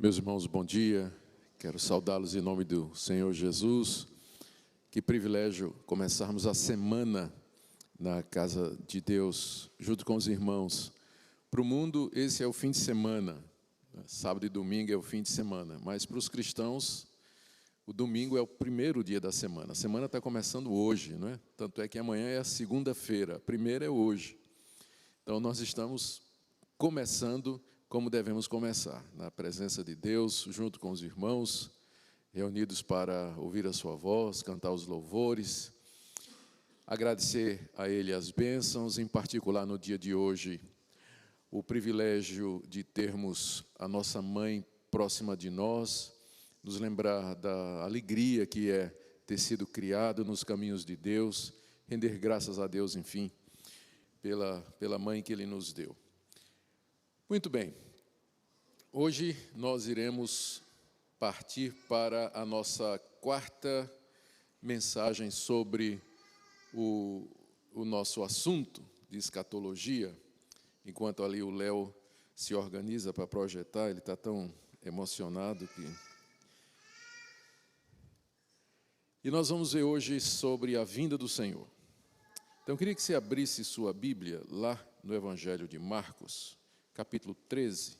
Meus irmãos, bom dia. Quero saudá-los em nome do Senhor Jesus. Que privilégio começarmos a semana na casa de Deus, junto com os irmãos. Para o mundo, esse é o fim de semana. Sábado e domingo é o fim de semana. Mas para os cristãos, o domingo é o primeiro dia da semana. A semana está começando hoje, não é? Tanto é que amanhã é a segunda-feira. A primeira é hoje. Então, nós estamos começando como devemos começar, na presença de Deus, junto com os irmãos, reunidos para ouvir a sua voz, cantar os louvores, agradecer a Ele as bênçãos, em particular no dia de hoje, o privilégio de termos a nossa mãe próxima de nós, nos lembrar da alegria que é ter sido criado nos caminhos de Deus, render graças a Deus, enfim, pela mãe que Ele nos deu. Muito bem, hoje nós iremos partir para a nossa quarta mensagem sobre o nosso assunto de escatologia. Enquanto ali o Léo se organiza para projetar, ele está tão emocionado que... E nós vamos ver hoje sobre a vinda do Senhor. Então, eu queria que você abrisse sua Bíblia lá no Evangelho de Marcos, capítulo 13,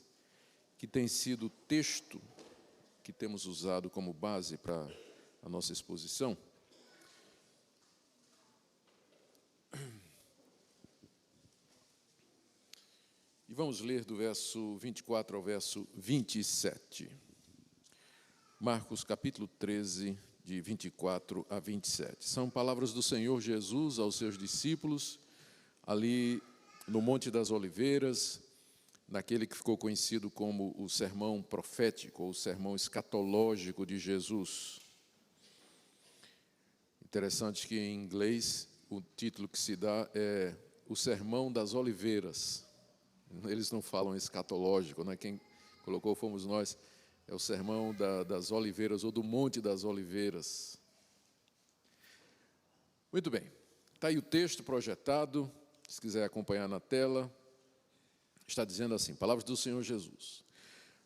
que tem sido o texto que temos usado como base para a nossa exposição. E vamos ler do verso 24 ao verso 27. Marcos, capítulo 13, de 24 a 27. São palavras do Senhor Jesus aos seus discípulos, ali no Monte das Oliveiras, naquele que ficou conhecido como o sermão profético, ou o sermão escatológico de Jesus. Interessante que em inglês o título que se dá é o Sermão das Oliveiras. Eles não falam escatológico, né? Quem colocou fomos nós. É o Sermão das Oliveiras, ou do Monte das Oliveiras. Muito bem, está aí o texto projetado, se quiser acompanhar na tela. Está dizendo assim, palavras do Senhor Jesus.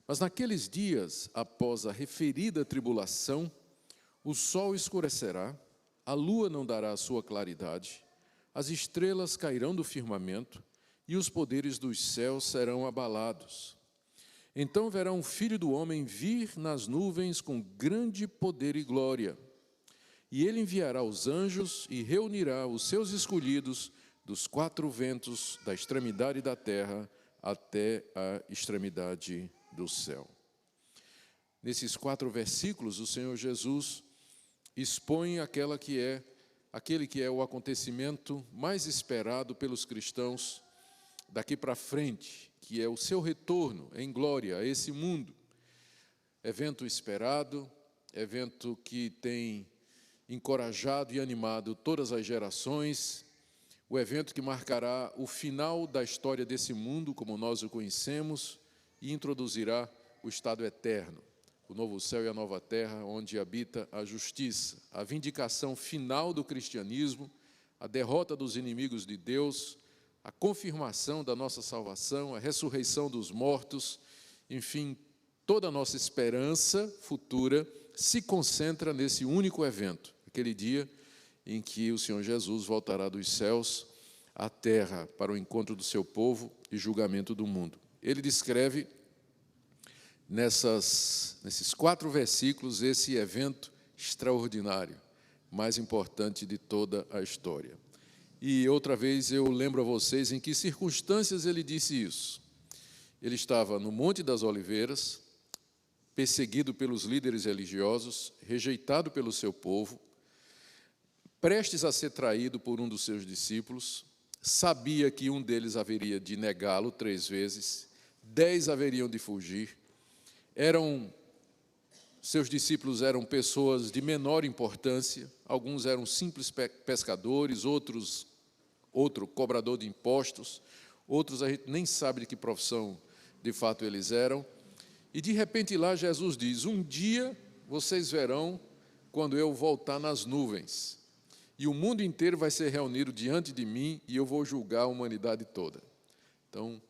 Mas naqueles dias, após a referida tribulação, o sol escurecerá, a lua não dará a sua claridade, as estrelas cairão do firmamento e os poderes dos céus serão abalados. Então verão o Filho do Homem vir nas nuvens com grande poder e glória. E ele enviará os anjos e reunirá os seus escolhidos dos quatro ventos da extremidade da terra até a extremidade do céu. Nesses 4 versículos, o Senhor Jesus expõe aquele que é o acontecimento mais esperado pelos cristãos daqui para frente, que é o seu retorno em glória a esse mundo. Evento esperado, evento que tem encorajado e animado todas as gerações, o evento que marcará o final da história desse mundo, como nós o conhecemos, e introduzirá o estado eterno, o novo céu e a nova terra, onde habita a justiça, a vindicação final do cristianismo, a derrota dos inimigos de Deus, a confirmação da nossa salvação, a ressurreição dos mortos, enfim, toda a nossa esperança futura se concentra nesse único evento, aquele dia em que o Senhor Jesus voltará dos céus à terra para o encontro do seu povo e julgamento do mundo. Ele descreve nesses 4 versículos esse evento extraordinário, mais importante de toda a história. E outra vez eu lembro a vocês em que circunstâncias ele disse isso. Ele estava no Monte das Oliveiras, perseguido pelos líderes religiosos, rejeitado pelo seu povo, prestes a ser traído por um dos seus discípulos, sabia que um deles haveria de negá-lo 3 vezes, 10 haveriam de fugir, seus discípulos eram pessoas de menor importância, alguns eram simples pescadores, outro cobrador de impostos, outros a gente nem sabe de que profissão de fato eles eram, e de repente lá Jesus diz, um dia vocês verão quando eu voltar nas nuvens, e o mundo inteiro vai ser reunido diante de mim e eu vou julgar a humanidade toda. Então,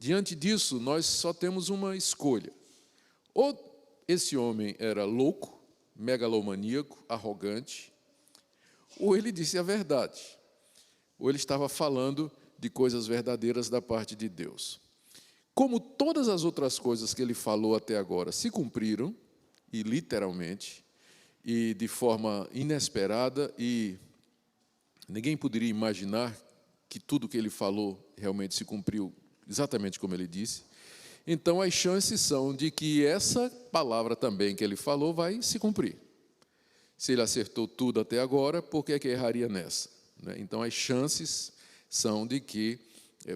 diante disso, nós só temos uma escolha. Ou esse homem era louco, megalomaníaco, arrogante, ou ele disse a verdade, ou ele estava falando de coisas verdadeiras da parte de Deus. Como todas as outras coisas que ele falou até agora se cumpriram, e literalmente, e de forma inesperada, e ninguém poderia imaginar que tudo que ele falou realmente se cumpriu exatamente como ele disse, então as chances são de que essa palavra também que ele falou vai se cumprir. Se ele acertou tudo até agora, por que erraria nessa? Então as chances são de que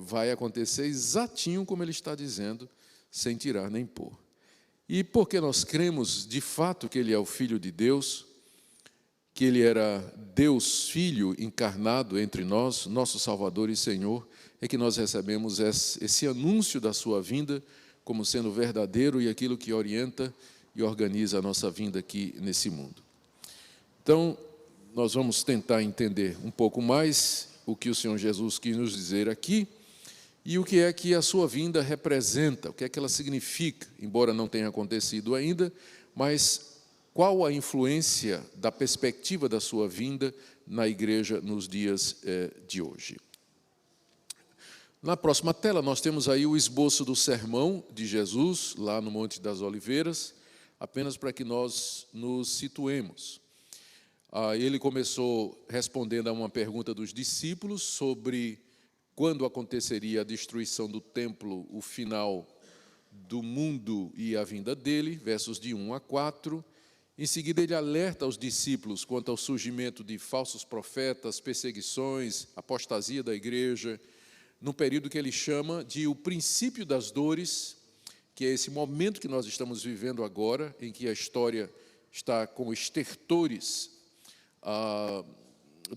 vai acontecer exatinho como ele está dizendo, sem tirar nem pôr. E porque nós cremos de fato que ele é o Filho de Deus, que ele era Deus Filho encarnado entre nós, nosso Salvador e Senhor, é que nós recebemos esse anúncio da sua vinda como sendo verdadeiro e aquilo que orienta e organiza a nossa vinda aqui nesse mundo. Então, nós vamos tentar entender um pouco mais o que o Senhor Jesus quis nos dizer aqui e o que é que a sua vinda representa, o que é que ela significa, embora não tenha acontecido ainda, mas qual a influência da perspectiva da sua vinda na igreja nos dias de hoje. Na próxima tela, nós temos aí o esboço do sermão de Jesus, lá no Monte das Oliveiras, apenas para que nós nos situemos. Ele começou respondendo a uma pergunta dos discípulos sobre quando aconteceria a destruição do templo, o final do mundo e a vinda dele, versos de 1 a 4. Em seguida, ele alerta os discípulos quanto ao surgimento de falsos profetas, perseguições, apostasia da igreja, num período que ele chama de o princípio das dores, que é esse momento que nós estamos vivendo agora, em que a história está com estertores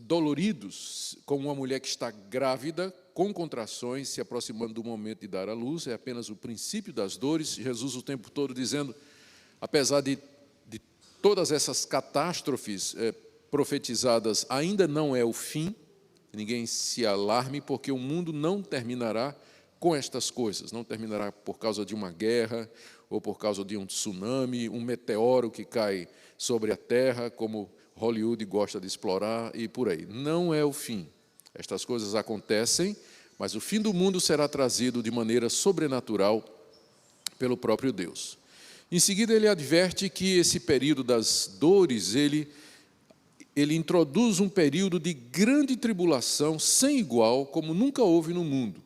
doloridos, como uma mulher que está grávida, com contrações, se aproximando do momento de dar à luz. É apenas o princípio das dores. Jesus o tempo todo dizendo, apesar de todas essas catástrofes profetizadas, ainda não é o fim. Ninguém se alarme, porque o mundo não terminará com estas coisas. Não terminará por causa de uma guerra, ou por causa de um tsunami, um meteoro que cai sobre a terra, como Hollywood gosta de explorar, e por aí. Não é o fim. Estas coisas acontecem, mas o fim do mundo será trazido de maneira sobrenatural pelo próprio Deus. Em seguida, ele adverte que esse período das dores, ele introduz um período de grande tribulação sem igual, como nunca houve no mundo.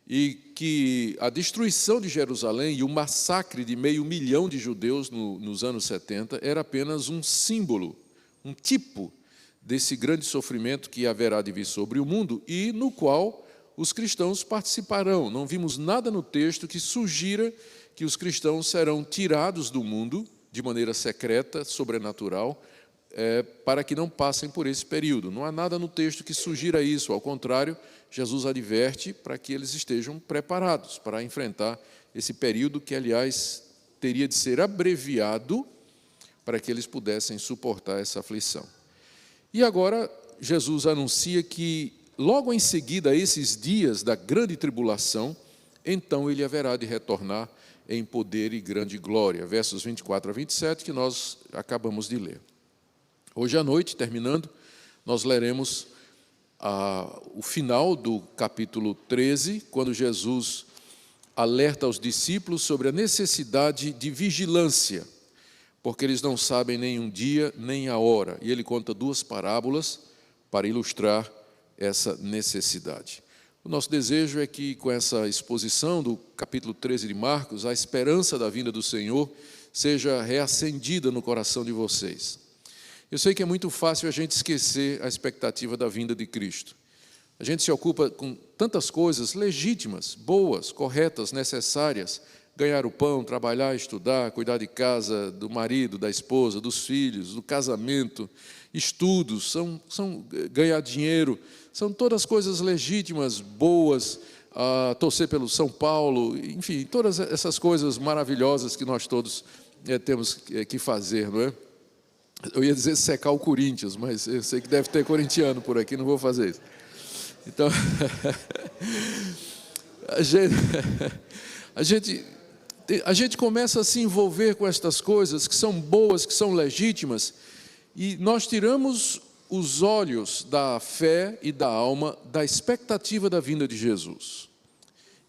E que a destruição de Jerusalém e o massacre de 500 mil de judeus nos anos 70 era apenas um símbolo, um tipo desse grande sofrimento que haverá de vir sobre o mundo e no qual os cristãos participarão. Não vimos nada no texto que sugira que os cristãos serão tirados do mundo de maneira secreta, sobrenatural, para que não passem por esse período. Não há nada no texto que sugira isso, ao contrário, Jesus adverte para que eles estejam preparados para enfrentar esse período que, aliás, teria de ser abreviado para que eles pudessem suportar essa aflição. E agora, Jesus anuncia que, logo em seguida a esses dias da grande tribulação, então ele haverá de retornar em poder e grande glória. Versos 24 a 27, que nós acabamos de ler. Hoje à noite, terminando, nós leremos o final do capítulo 13, quando Jesus alerta aos discípulos sobre a necessidade de vigilância, porque eles não sabem nem um dia, nem a hora. E ele conta 2 parábolas para ilustrar essa necessidade. O nosso desejo é que, com essa exposição do capítulo 13 de Marcos, a esperança da vinda do Senhor seja reacendida no coração de vocês. Eu sei que é muito fácil a gente esquecer a expectativa da vinda de Cristo. A gente se ocupa com tantas coisas legítimas, boas, corretas, necessárias. Ganhar o pão, trabalhar, estudar, cuidar de casa, do marido, da esposa, dos filhos, do casamento, estudos, ganhar dinheiro. São todas coisas legítimas, boas, torcer pelo São Paulo, enfim, todas essas coisas maravilhosas que nós todos temos que fazer, não é? Eu ia dizer secar o Corinthians, mas eu sei que deve ter corintiano por aqui, não vou fazer isso. Então, a gente, a gente, a gente começa a se envolver com estas coisas que são boas, que são legítimas, e nós tiramos os olhos da fé e da alma da expectativa da vinda de Jesus.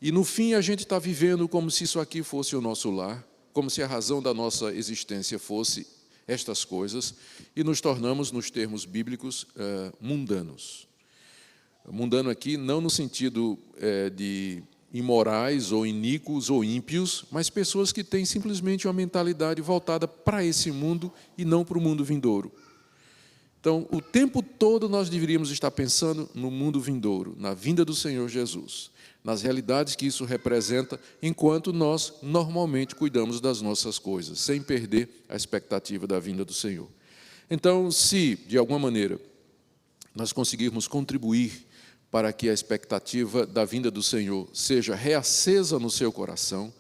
E no fim a gente está vivendo como se isso aqui fosse o nosso lar, como se a razão da nossa existência fosse estas coisas, e nos tornamos, nos termos bíblicos, mundanos. Mundano aqui não no sentido de imorais ou iníquos ou ímpios, mas pessoas que têm simplesmente uma mentalidade voltada para esse mundo e não para o mundo vindouro. Então, o tempo todo nós deveríamos estar pensando no mundo vindouro, na vinda do Senhor Jesus, nas realidades que isso representa, enquanto nós normalmente cuidamos das nossas coisas, sem perder a expectativa da vinda do Senhor. Então, se, de alguma maneira, nós conseguirmos contribuir para que a expectativa da vinda do Senhor seja reacesa no seu coração,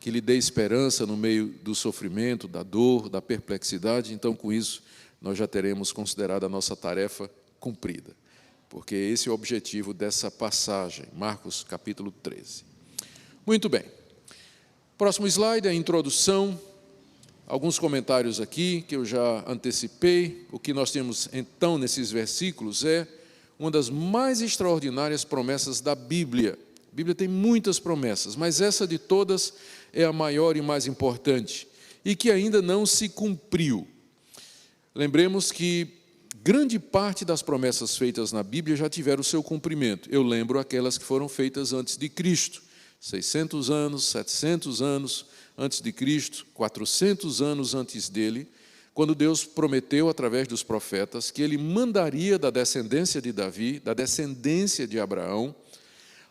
que lhe dê esperança no meio do sofrimento, da dor, da perplexidade, então, com isso, nós já teremos considerado a nossa tarefa cumprida. Porque esse é o objetivo dessa passagem, Marcos capítulo 13. Muito bem. Próximo slide é a introdução. Alguns comentários aqui que eu já antecipei. O que nós temos então nesses versículos é uma das mais extraordinárias promessas da Bíblia. A Bíblia tem muitas promessas, mas essa de todas é a maior e mais importante, e que ainda não se cumpriu. Lembremos que grande parte das promessas feitas na Bíblia já tiveram o seu cumprimento. Eu lembro aquelas que foram feitas antes de Cristo, 600 anos, 700 anos antes de Cristo, 400 anos antes dele, quando Deus prometeu, através dos profetas, que ele mandaria da descendência de Davi, da descendência de Abraão,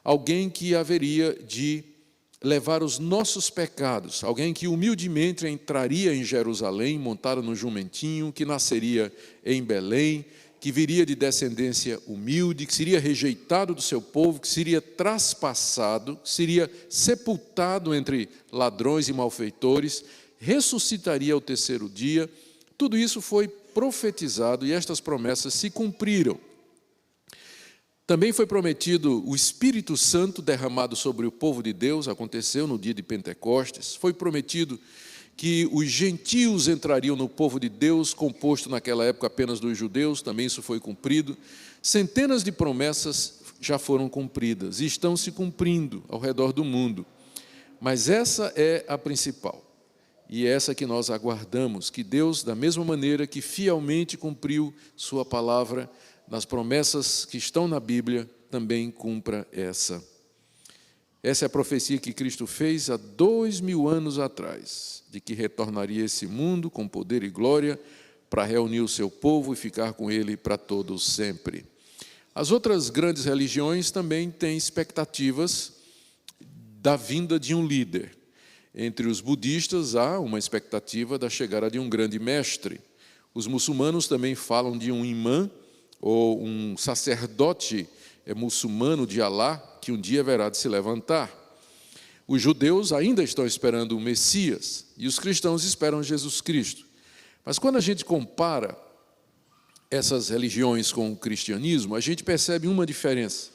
alguém que haveria de levar os nossos pecados, alguém que humildemente entraria em Jerusalém, montado no jumentinho, que nasceria em Belém, que viria de descendência humilde, que seria rejeitado do seu povo, que seria traspassado, que seria sepultado entre ladrões e malfeitores, ressuscitaria ao terceiro dia. Tudo isso foi profetizado e estas promessas se cumpriram. Também foi prometido o Espírito Santo derramado sobre o povo de Deus, aconteceu no dia de Pentecostes. Foi prometido que os gentios entrariam no povo de Deus, composto naquela época apenas dos judeus, também isso foi cumprido. Centenas de promessas já foram cumpridas e estão se cumprindo ao redor do mundo. Mas essa é a principal, e é essa que nós aguardamos, que Deus, da mesma maneira que fielmente cumpriu sua palavra, nas promessas que estão na Bíblia, também cumpra essa. Essa é a profecia que Cristo fez há 2000 anos atrás, de que retornaria a esse mundo com poder e glória, para reunir o seu povo e ficar com ele para todos sempre. As outras grandes religiões também têm expectativas da vinda de um líder. Entre os budistas há uma expectativa da chegada de um grande mestre. Os muçulmanos também falam de um imã, ou um sacerdote muçulmano de Alá, que um dia haverá de se levantar. Os judeus ainda estão esperando o Messias, e os cristãos esperam Jesus Cristo. Mas quando a gente compara essas religiões com o cristianismo, a gente percebe uma diferença.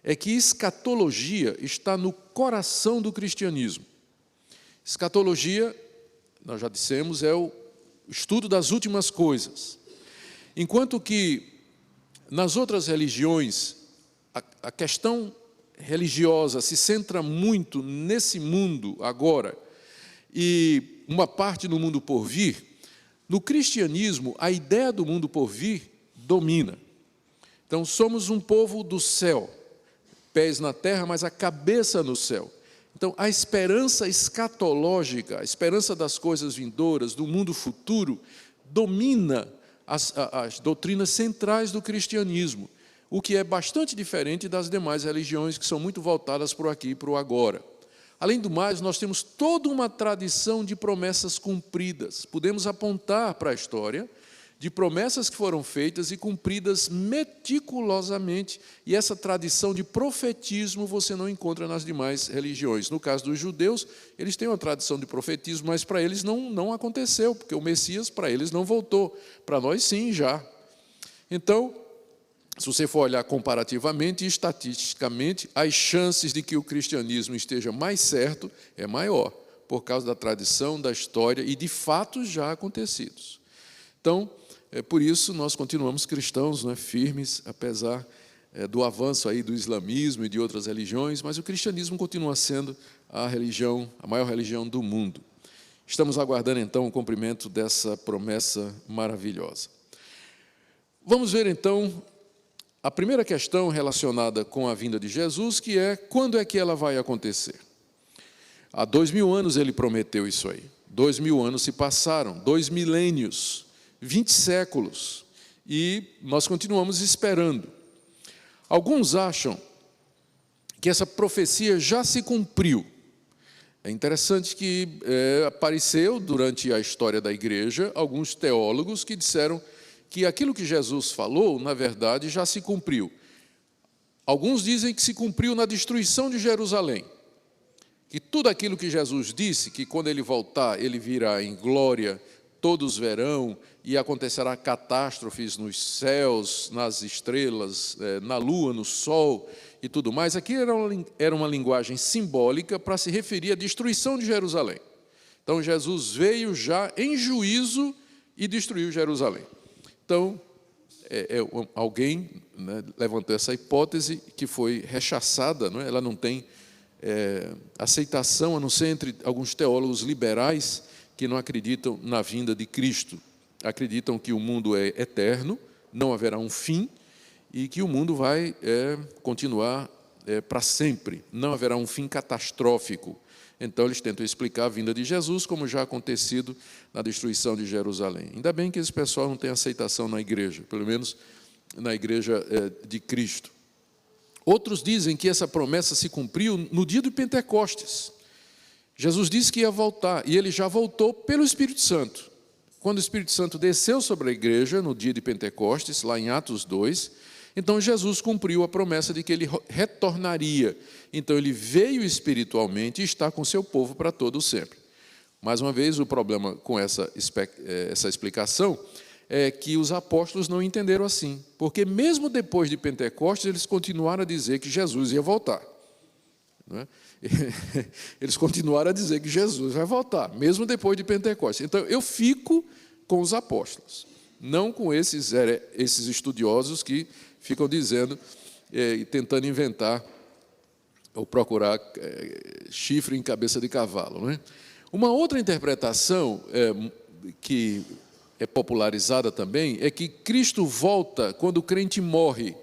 É que escatologia está no coração do cristianismo. Escatologia, nós já dissemos, é o estudo das últimas coisas. Enquanto que nas outras religiões, a questão religiosa se centra muito nesse mundo agora e uma parte no mundo por vir. No cristianismo, a ideia do mundo por vir domina. Então, somos um povo do céu, pés na terra, mas a cabeça no céu. Então, a esperança escatológica, a esperança das coisas vindouras, do mundo futuro, domina as doutrinas centrais do cristianismo, o que é bastante diferente das demais religiões que são muito voltadas para o aqui e para o agora. Além do mais, nós temos toda uma tradição de promessas cumpridas. Podemos apontar para a história de promessas que foram feitas e cumpridas meticulosamente, e essa tradição de profetismo você não encontra nas demais religiões. No caso dos judeus, eles têm uma tradição de profetismo, mas para eles não aconteceu, porque o Messias para eles não voltou. Para nós sim, já. Então, se você for olhar comparativamente e estatisticamente, as chances de que o cristianismo esteja mais certo é maior, por causa da tradição, da história e de fatos já acontecidos. Então, por isso nós continuamos cristãos, não é, firmes, apesar do avanço aí do islamismo e de outras religiões, mas o cristianismo continua sendo a maior religião do mundo. Estamos aguardando então o cumprimento dessa promessa maravilhosa. Vamos ver então a primeira questão relacionada com a vinda de Jesus, que é: quando é que ela vai acontecer? Há 2000 anos ele prometeu isso aí. 2000 anos se passaram, 2 milênios, 20 séculos, e nós continuamos esperando. Alguns acham que essa profecia já se cumpriu. É interessante que apareceu durante a história da igreja alguns teólogos que disseram que aquilo que Jesus falou, na verdade, já se cumpriu. Alguns dizem que se cumpriu na destruição de Jerusalém, que tudo aquilo que Jesus disse, que quando ele voltar, ele virá em glória, todos verão, e acontecerá catástrofes nos céus, nas estrelas, na lua, no sol e tudo mais. Aqui era uma linguagem simbólica para se referir à destruição de Jerusalém. Então, Jesus veio já em juízo e destruiu Jerusalém. Então, alguém, né, levantou essa hipótese que foi rechaçada, não é? Ela não tem aceitação, a não ser entre alguns teólogos liberais que não acreditam na vinda de Cristo. Acreditam que o mundo é eterno, não haverá um fim, e que o mundo vai continuar para sempre, não haverá um fim catastrófico. Então, eles tentam explicar a vinda de Jesus como já acontecido na destruição de Jerusalém. Ainda bem que esse pessoal não tem aceitação na igreja, pelo menos na igreja de Cristo. Outros dizem que essa promessa se cumpriu no dia de Pentecostes. Jesus disse que ia voltar, e ele já voltou pelo Espírito Santo. Quando o Espírito Santo desceu sobre a igreja, no dia de Pentecostes, lá em Atos 2, então Jesus cumpriu a promessa de que ele retornaria. Então ele veio espiritualmente e está com seu povo para todo sempre. Mais uma vez, o problema com essa explicação é que os apóstolos não entenderam assim. Porque mesmo depois de Pentecostes, eles continuaram a dizer que Jesus ia voltar. Não é? Eles continuaram a dizer que Jesus vai voltar, mesmo depois de Pentecostes. Então, eu fico com os apóstolos, não com esses estudiosos que ficam dizendo e tentando inventar ou procurar chifre em cabeça de cavalo. Não é? Uma outra interpretação que é popularizada também é que Cristo volta quando o crente morre.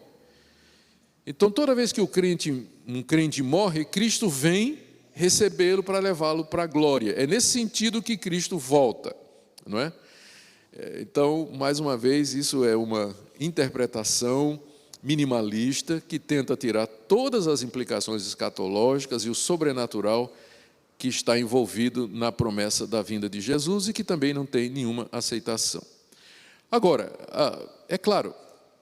Então, toda vez que um crente morre, Cristo vem recebê-lo para levá-lo para a glória. É nesse sentido que Cristo volta, não é? Então, mais uma vez, isso é uma interpretação minimalista que tenta tirar todas as implicações escatológicas e o sobrenatural que está envolvido na promessa da vinda de Jesus e que também não tem nenhuma aceitação. Agora, é claro,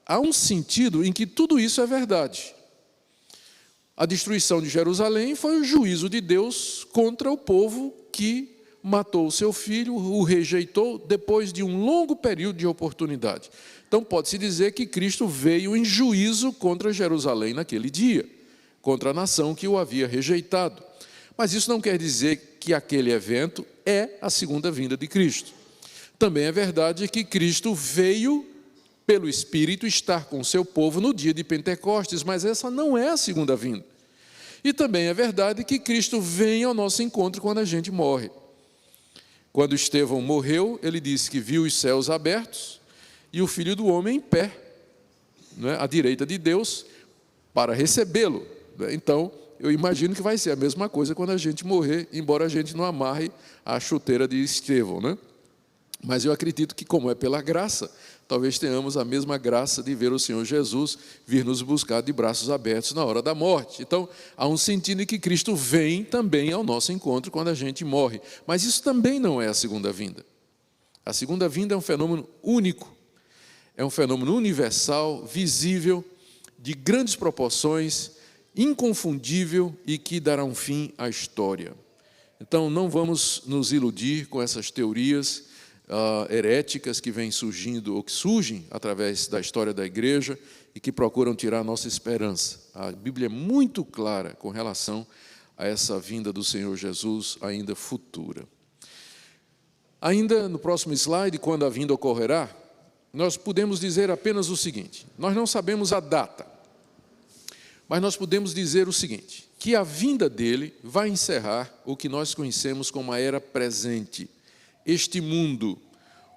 há um sentido em que tudo isso é verdade. A destruição de Jerusalém foi o juízo de Deus contra o povo que matou o seu filho, o rejeitou depois de um longo período de oportunidade. Então pode-se dizer que Cristo veio em juízo contra Jerusalém naquele dia, contra a nação que o havia rejeitado. Mas isso não quer dizer que aquele evento é a segunda vinda de Cristo. Também é verdade que Cristo veio pelo Espírito estar com o seu povo no dia de Pentecostes, mas essa não é a segunda vinda. E também é verdade que Cristo vem ao nosso encontro quando a gente morre. Quando Estevão morreu, ele disse que viu os céus abertos e o Filho do Homem em pé, né, à direita de Deus, para recebê-lo. Então, eu imagino que vai ser a mesma coisa quando a gente morrer, embora a gente não amarre a chuteira de Estevão, né? Mas eu acredito que, como é pela graça, talvez tenhamos a mesma graça de ver o Senhor Jesus vir nos buscar de braços abertos na hora da morte. Então, há um sentido em que Cristo vem também ao nosso encontro quando a gente morre. Mas isso também não é a segunda vinda. A segunda vinda é um fenômeno único, é um fenômeno universal, visível, de grandes proporções, inconfundível e que dará um fim à história. Então, não vamos nos iludir com essas teorias heréticas que vêm surgindo, ou que surgem através da história da igreja e que procuram tirar a nossa esperança. A Bíblia é muito clara com relação a essa vinda do Senhor Jesus ainda futura. Ainda no próximo slide, quando a vinda ocorrerá, nós podemos dizer apenas o seguinte: nós não sabemos a data, mas nós podemos dizer o seguinte, que a vinda dele vai encerrar o que nós conhecemos como a era presente. Este mundo,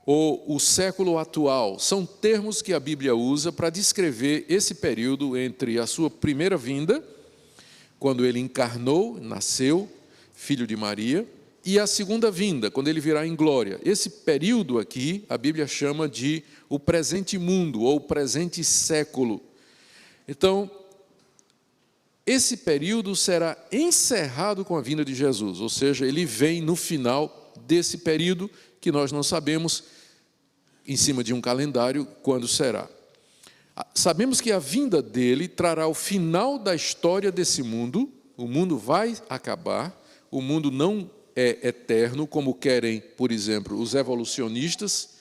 ou o século atual, são termos que a Bíblia usa para descrever esse período entre a sua primeira vinda, quando ele encarnou, nasceu, filho de Maria, e a segunda vinda, quando ele virá em glória. Esse período aqui, a Bíblia chama de o presente mundo, ou o presente século. Então, esse período será encerrado com a vinda de Jesus, ou seja, ele vem no final desse período que nós não sabemos, em cima de um calendário, quando será. Sabemos que a vinda dele trará o final da história desse mundo. O mundo vai acabar, o mundo não é eterno, como querem, por exemplo, os evolucionistas,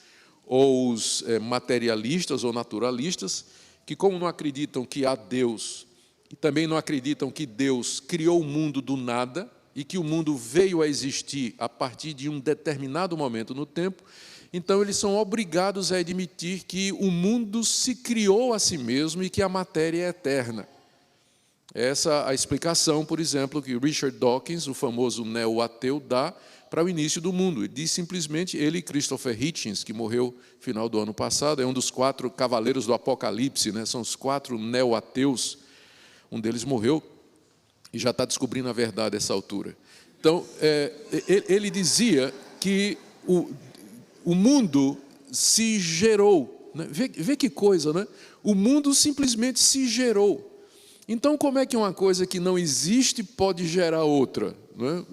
ou os materialistas ou naturalistas, que como não acreditam que há Deus, e também não acreditam que Deus criou o mundo do nada, e que o mundo veio a existir a partir de um determinado momento no tempo, então eles são obrigados a admitir que o mundo se criou a si mesmo e que a matéria é eterna. Essa é a explicação, por exemplo, que Richard Dawkins, o famoso neo-ateu, dá para o início do mundo. Ele diz simplesmente, ele e Christopher Hitchens, que morreu no final do ano passado, é um dos 4 cavaleiros do Apocalipse, né? São os 4 neo-ateus, um deles morreu, e já está descobrindo a verdade a essa altura. Então, ele dizia que o mundo se gerou. Né? Vê que coisa, né? O mundo simplesmente se gerou. Então, como é que uma coisa que não existe pode gerar outra? Né?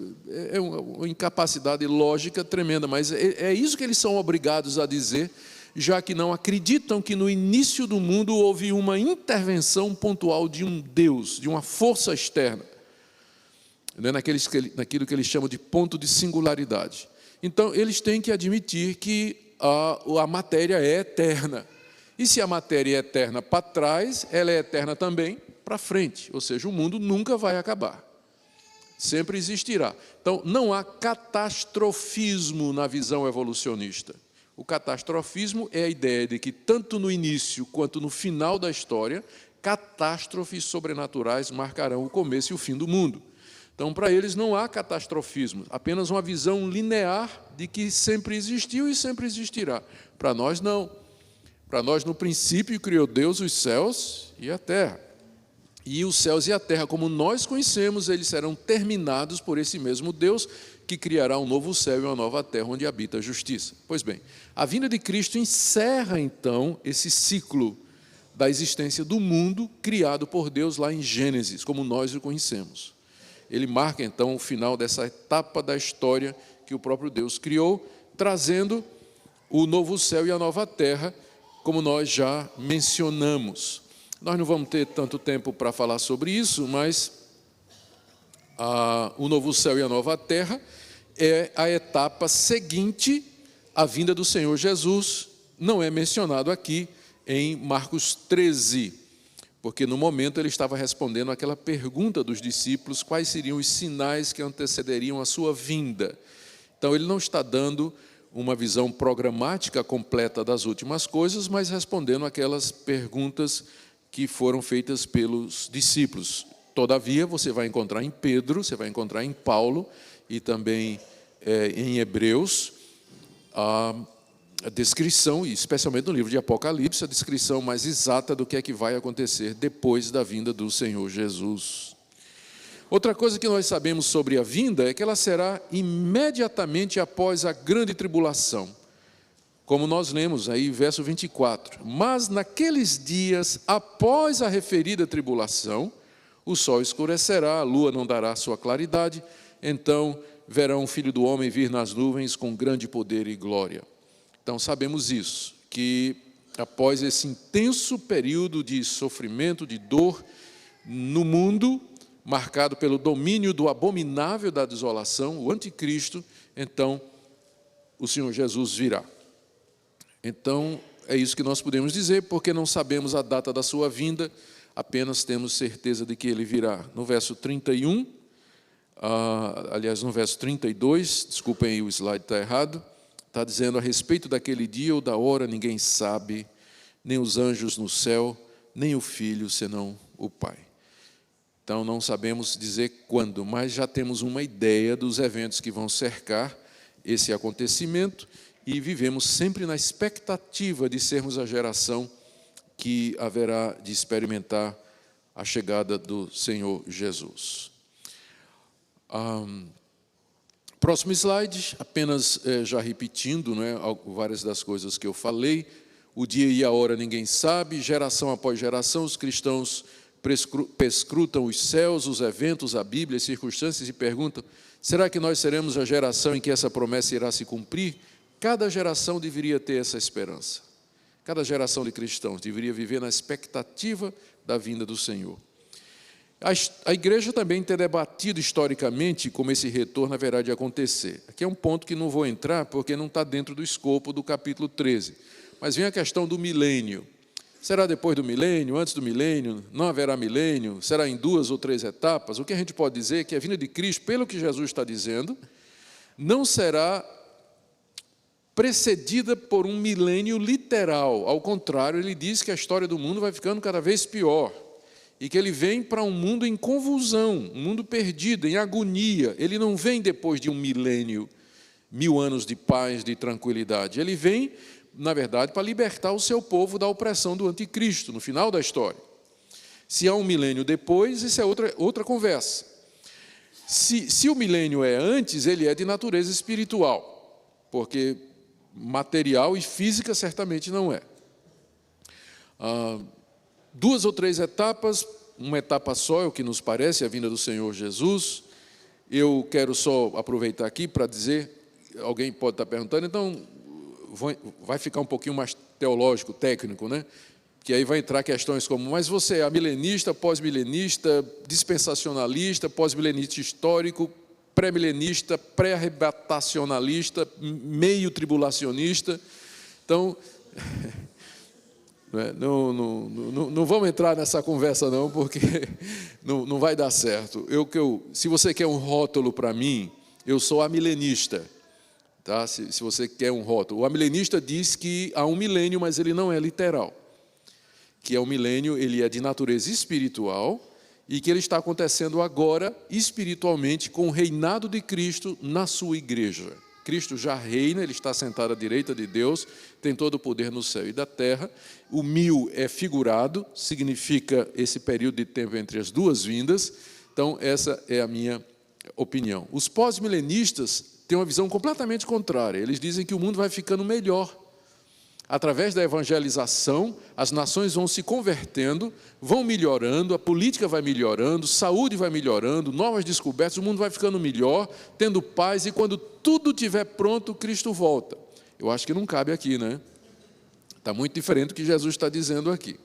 É uma incapacidade lógica tremenda, mas é isso que eles são obrigados a dizer, já que não acreditam que no início do mundo houve uma intervenção pontual de um Deus, de uma força externa. Naquilo que eles chamam de ponto de singularidade. Então, eles têm que admitir que a matéria é eterna. E se a matéria é eterna para trás, ela é eterna também para frente. Ou seja, o mundo nunca vai acabar. Sempre existirá. Então, não há catastrofismo na visão evolucionista. O catastrofismo é a ideia de que, tanto no início quanto no final da história, catástrofes sobrenaturais marcarão o começo e o fim do mundo. Então, para eles não há catastrofismo, apenas uma visão linear de que sempre existiu e sempre existirá. Para nós, não. Para nós, no princípio, criou Deus os céus e a terra. E os céus e a terra, como nós conhecemos, eles serão terminados por esse mesmo Deus, que criará um novo céu e uma nova terra, onde habita a justiça. Pois bem, a vinda de Cristo encerra, então, esse ciclo da existência do mundo criado por Deus lá em Gênesis, como nós o conhecemos. Ele marca, então, o final dessa etapa da história que o próprio Deus criou, trazendo o novo céu e a nova terra, como nós já mencionamos. Nós não vamos ter tanto tempo para falar sobre isso, mas o novo céu e a nova terra é a etapa seguinte à vinda do Senhor Jesus. Não é mencionado aqui em Marcos 13, porque no momento ele estava respondendo aquela pergunta dos discípulos, quais seriam os sinais que antecederiam a sua vinda. Então ele não está dando uma visão programática completa das últimas coisas, mas respondendo aquelas perguntas que foram feitas pelos discípulos. Todavia, você vai encontrar em Pedro, você vai encontrar em Paulo e também em Hebreus, a descrição, especialmente no livro de Apocalipse, a descrição mais exata do que é que vai acontecer depois da vinda do Senhor Jesus. Outra coisa que nós sabemos sobre a vinda é que ela será imediatamente após a grande tribulação. Como nós lemos aí, verso 24. Mas naqueles dias, após a referida tribulação, o sol escurecerá, a lua não dará sua claridade, então verão o Filho do Homem vir nas nuvens com grande poder e glória. Então, sabemos isso, que após esse intenso período de sofrimento, de dor no mundo, marcado pelo domínio do abominável da desolação, o anticristo, então, o Senhor Jesus virá. Então, é isso que nós podemos dizer, porque não sabemos a data da sua vinda, apenas temos certeza de que ele virá. No verso 31, aliás, no verso 32, desculpem aí, o slide está errado, está dizendo: a respeito daquele dia ou da hora ninguém sabe, nem os anjos no céu, nem o Filho, senão o Pai. Então, não sabemos dizer quando, mas já temos uma ideia dos eventos que vão cercar esse acontecimento, e vivemos sempre na expectativa de sermos a geração que haverá de experimentar a chegada do Senhor Jesus. Próximo slide, apenas já repetindo, né, várias das coisas que eu falei. O dia e a hora ninguém sabe, geração após geração, os cristãos perscrutam os céus, os eventos, a Bíblia, as circunstâncias e perguntam: será que nós seremos a geração em que essa promessa irá se cumprir? Cada geração deveria ter essa esperança. Cada geração de cristãos deveria viver na expectativa da vinda do Senhor. A igreja também tem debatido historicamente como esse retorno haverá de acontecer. Aqui é um ponto que não vou entrar, porque não está dentro do escopo do capítulo 13. Mas vem a questão do milênio. Será depois do milênio, antes do milênio, não haverá milênio, será em 2 ou 3 etapas? O que a gente pode dizer é que a vinda de Cristo, pelo que Jesus está dizendo, não será precedida por um milênio literal. Ao contrário, ele diz que a história do mundo vai ficando cada vez pior e que ele vem para um mundo em convulsão, um mundo perdido, em agonia. Ele não vem depois de um milênio, 1000 anos de paz, de tranquilidade. Ele vem, na verdade, para libertar o seu povo da opressão do anticristo, no final da história. Se há um milênio depois, isso é outra conversa. Se o milênio é antes, ele é de natureza espiritual, porque material e física certamente não é. 2 ou 3 etapas, uma etapa só é o que nos parece, a vinda do Senhor Jesus. Eu quero só aproveitar aqui para dizer, alguém pode estar perguntando, então vai ficar um pouquinho mais teológico, técnico, né? Que aí vai entrar questões como: mas você é milenista, pós-milenista, dispensacionalista, pós-milenista histórico, pré-milenista, pré-arrebatacionalista, meio tribulacionista? Então, não vamos entrar nessa conversa não, porque não vai dar certo. Se você quer um rótulo para mim, eu sou amilenista. Tá? Se você quer um rótulo. O amilenista diz que há um milênio, mas ele não é literal. Que é um milênio, ele é de natureza espiritual, e que ele está acontecendo agora, espiritualmente, com o reinado de Cristo na sua igreja. Cristo já reina, ele está sentado à direita de Deus, tem todo o poder no céu e da terra. O 1000 é figurado, significa esse período de tempo entre as duas vindas. Então, essa é a minha opinião. Os pós-milenistas têm uma visão completamente contrária. Eles dizem que o mundo vai ficando melhor. Através da evangelização, as nações vão se convertendo, vão melhorando, a política vai melhorando, saúde vai melhorando, novas descobertas, o mundo vai ficando melhor, tendo paz, e quando tudo estiver pronto, Cristo volta. Eu acho que não cabe aqui, né? Está muito diferente do que Jesus está dizendo aqui.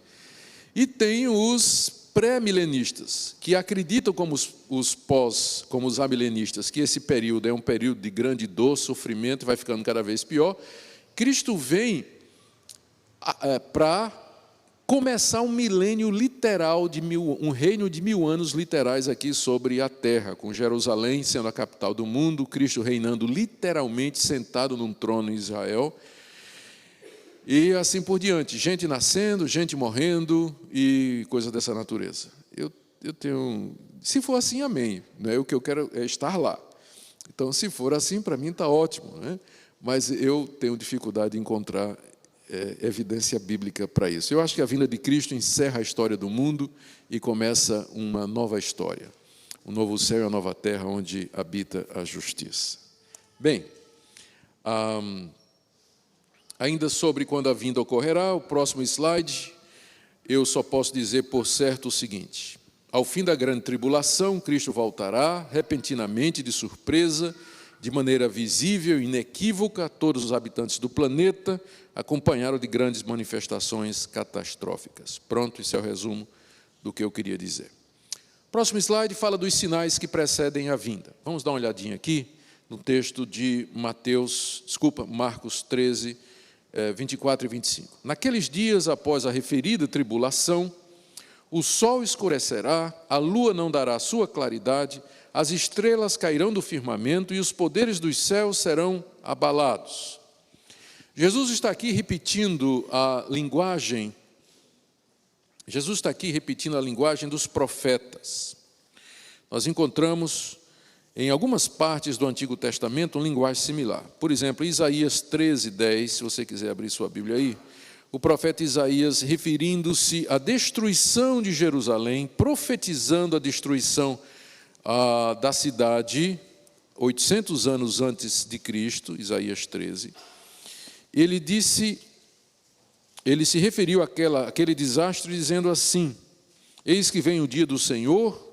E tem os pré-milenistas, que acreditam como os amilenistas, que esse período é um período de grande dor, sofrimento, e vai ficando cada vez pior. Cristo vem para começar um milênio literal, um reino de 1000 anos literais aqui sobre a terra, com Jerusalém sendo a capital do mundo, Cristo reinando literalmente sentado num trono em Israel, e assim por diante, gente nascendo, gente morrendo e coisa dessa natureza. Eu tenho, se for assim, amém, né? O que eu quero é estar lá. Então, se for assim, para mim está ótimo, né? Mas eu tenho dificuldade de encontrar evidência bíblica para isso. Eu acho que a vinda de Cristo encerra a história do mundo e começa uma nova história. Um novo céu e uma nova terra onde habita a justiça. Bem, ainda sobre quando a vinda ocorrerá, o próximo slide, eu só posso dizer por certo o seguinte: ao fim da grande tribulação, Cristo voltará repentinamente, de surpresa, de maneira visível e inequívoca, a todos os habitantes do planeta, acompanhado de grandes manifestações catastróficas. Pronto, esse é o resumo do que eu queria dizer. Próximo slide fala dos sinais que precedem a vinda. Vamos dar uma olhadinha aqui. no texto de Marcos 13, 24 e 25. Naqueles dias, após a referida tribulação, o sol escurecerá, a lua não dará sua claridade, as estrelas cairão do firmamento e os poderes dos céus serão abalados. Jesus está aqui repetindo a linguagem dos profetas. Nós encontramos em algumas partes do Antigo Testamento uma linguagem similar. Por exemplo, Isaías 13, 10, se você quiser abrir sua Bíblia aí, o profeta Isaías, referindo-se à destruição de Jerusalém, profetizando a destruição da cidade 800 anos antes de Cristo, Isaías 13, ele se referiu àquele desastre dizendo assim: eis que vem o dia do Senhor,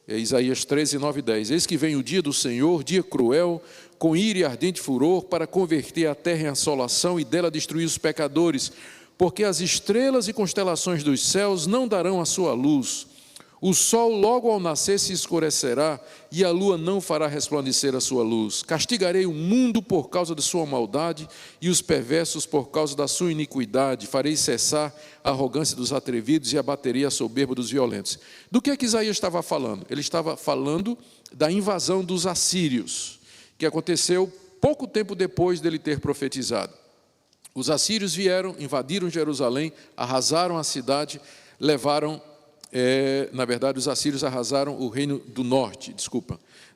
Isaías 13, 9 e 10, eis que vem o dia do Senhor, dia cruel, com ira e ardente furor, para converter a terra em assolação e dela destruir os pecadores, porque as estrelas e constelações dos céus não darão a sua luz. O sol logo ao nascer se escurecerá, e a lua não fará resplandecer a sua luz. Castigarei o mundo por causa de sua maldade, e os perversos por causa da sua iniquidade. Farei cessar a arrogância dos atrevidos e abaterei a soberba dos violentos. Do que Isaías estava falando? Ele estava falando da invasão dos assírios, que aconteceu pouco tempo depois dele ter profetizado. Os assírios vieram, invadiram Jerusalém, arrasaram a cidade, levaram... na verdade, os assírios arrasaram o reino do norte,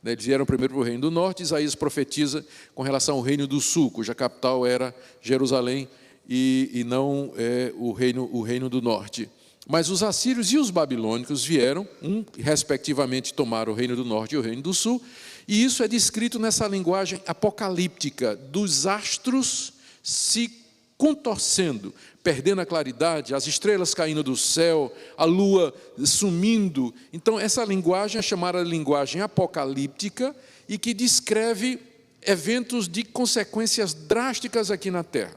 Eles vieram primeiro para o reino do norte. Isaías profetiza com relação ao reino do sul, cuja capital era Jerusalém e não o reino do norte. Mas os assírios e os babilônicos vieram, respectivamente, tomaram o reino do norte e o reino do sul, e isso é descrito nessa linguagem apocalíptica dos astros se contorcendo, perdendo a claridade, as estrelas caindo do céu, a lua sumindo. Então, essa linguagem é chamada de linguagem apocalíptica e que descreve eventos de consequências drásticas aqui na terra.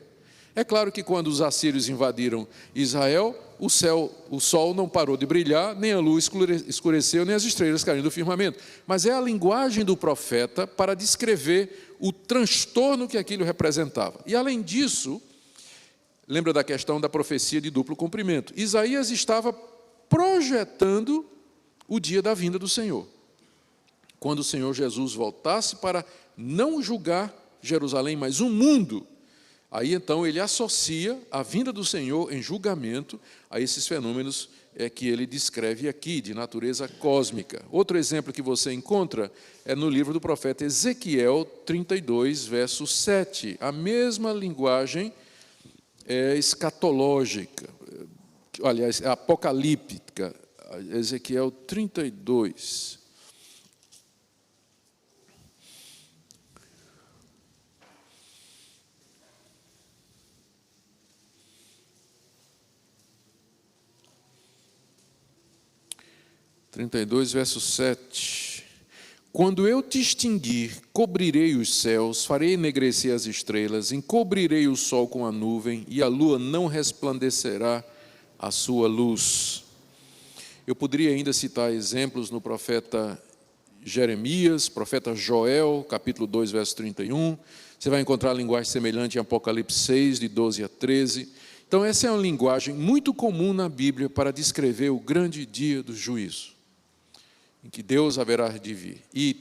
É claro que quando os assírios invadiram Israel, o sol não parou de brilhar, nem a lua escureceu, nem as estrelas caíram do firmamento. Mas é a linguagem do profeta para descrever o transtorno que aquilo representava. E, além disso, lembra da questão da profecia de duplo cumprimento. Isaías estava projetando o dia da vinda do Senhor, quando o Senhor Jesus voltasse para não julgar Jerusalém, mas o mundo. Aí então ele associa a vinda do Senhor em julgamento a esses fenômenos que ele descreve aqui, de natureza cósmica. Outro exemplo que você encontra é no livro do profeta Ezequiel 32, verso 7. A mesma linguagem escatológica, aliás, apocalíptica, Ezequiel 32. Verso 7. Quando eu te extinguir, cobrirei os céus, farei enegrecer as estrelas, encobrirei o sol com a nuvem, e a lua não resplandecerá a sua luz. Eu poderia ainda citar exemplos no profeta Jeremias, profeta Joel, capítulo 2, verso 31. Você vai encontrar linguagem semelhante em Apocalipse 6, de 12 a 13. Então, essa é uma linguagem muito comum na Bíblia para descrever o grande dia do juízo, em que Deus haverá de vir. E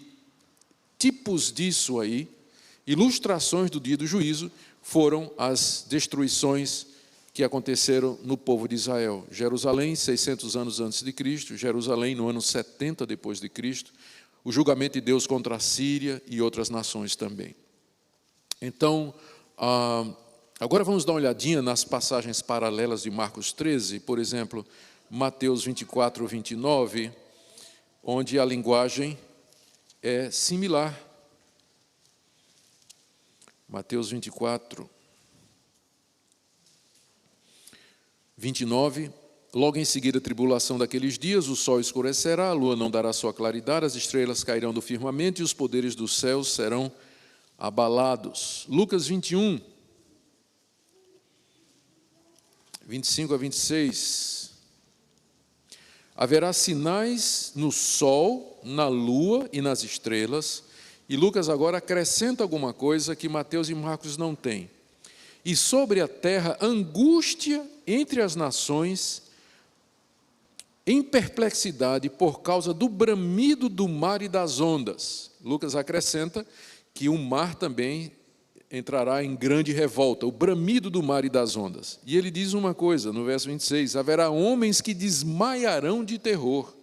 tipos disso aí, ilustrações do dia do juízo, foram as destruições que aconteceram no povo de Israel. Jerusalém, 600 anos antes de Cristo, Jerusalém no ano 70 depois de Cristo, o julgamento de Deus contra a Síria e outras nações também. Então, agora vamos dar uma olhadinha nas passagens paralelas de Marcos 13, por exemplo, Mateus 24, 29, onde a linguagem é similar. Mateus 24, 29, logo em seguida a tribulação daqueles dias, o sol escurecerá, a lua não dará sua claridade, as estrelas cairão do firmamento e os poderes dos céus serão abalados. Lucas 21, 25 a 26. Haverá sinais no sol, na lua e nas estrelas, E Lucas agora acrescenta alguma coisa que Mateus e Marcos não têm. E sobre a terra, angústia entre as nações, em perplexidade por causa do bramido do mar e das ondas. Lucas acrescenta que o mar também entrará em grande revolta, o bramido do mar e das ondas. E ele diz uma coisa, no verso 26, haverá homens que desmaiarão de terror,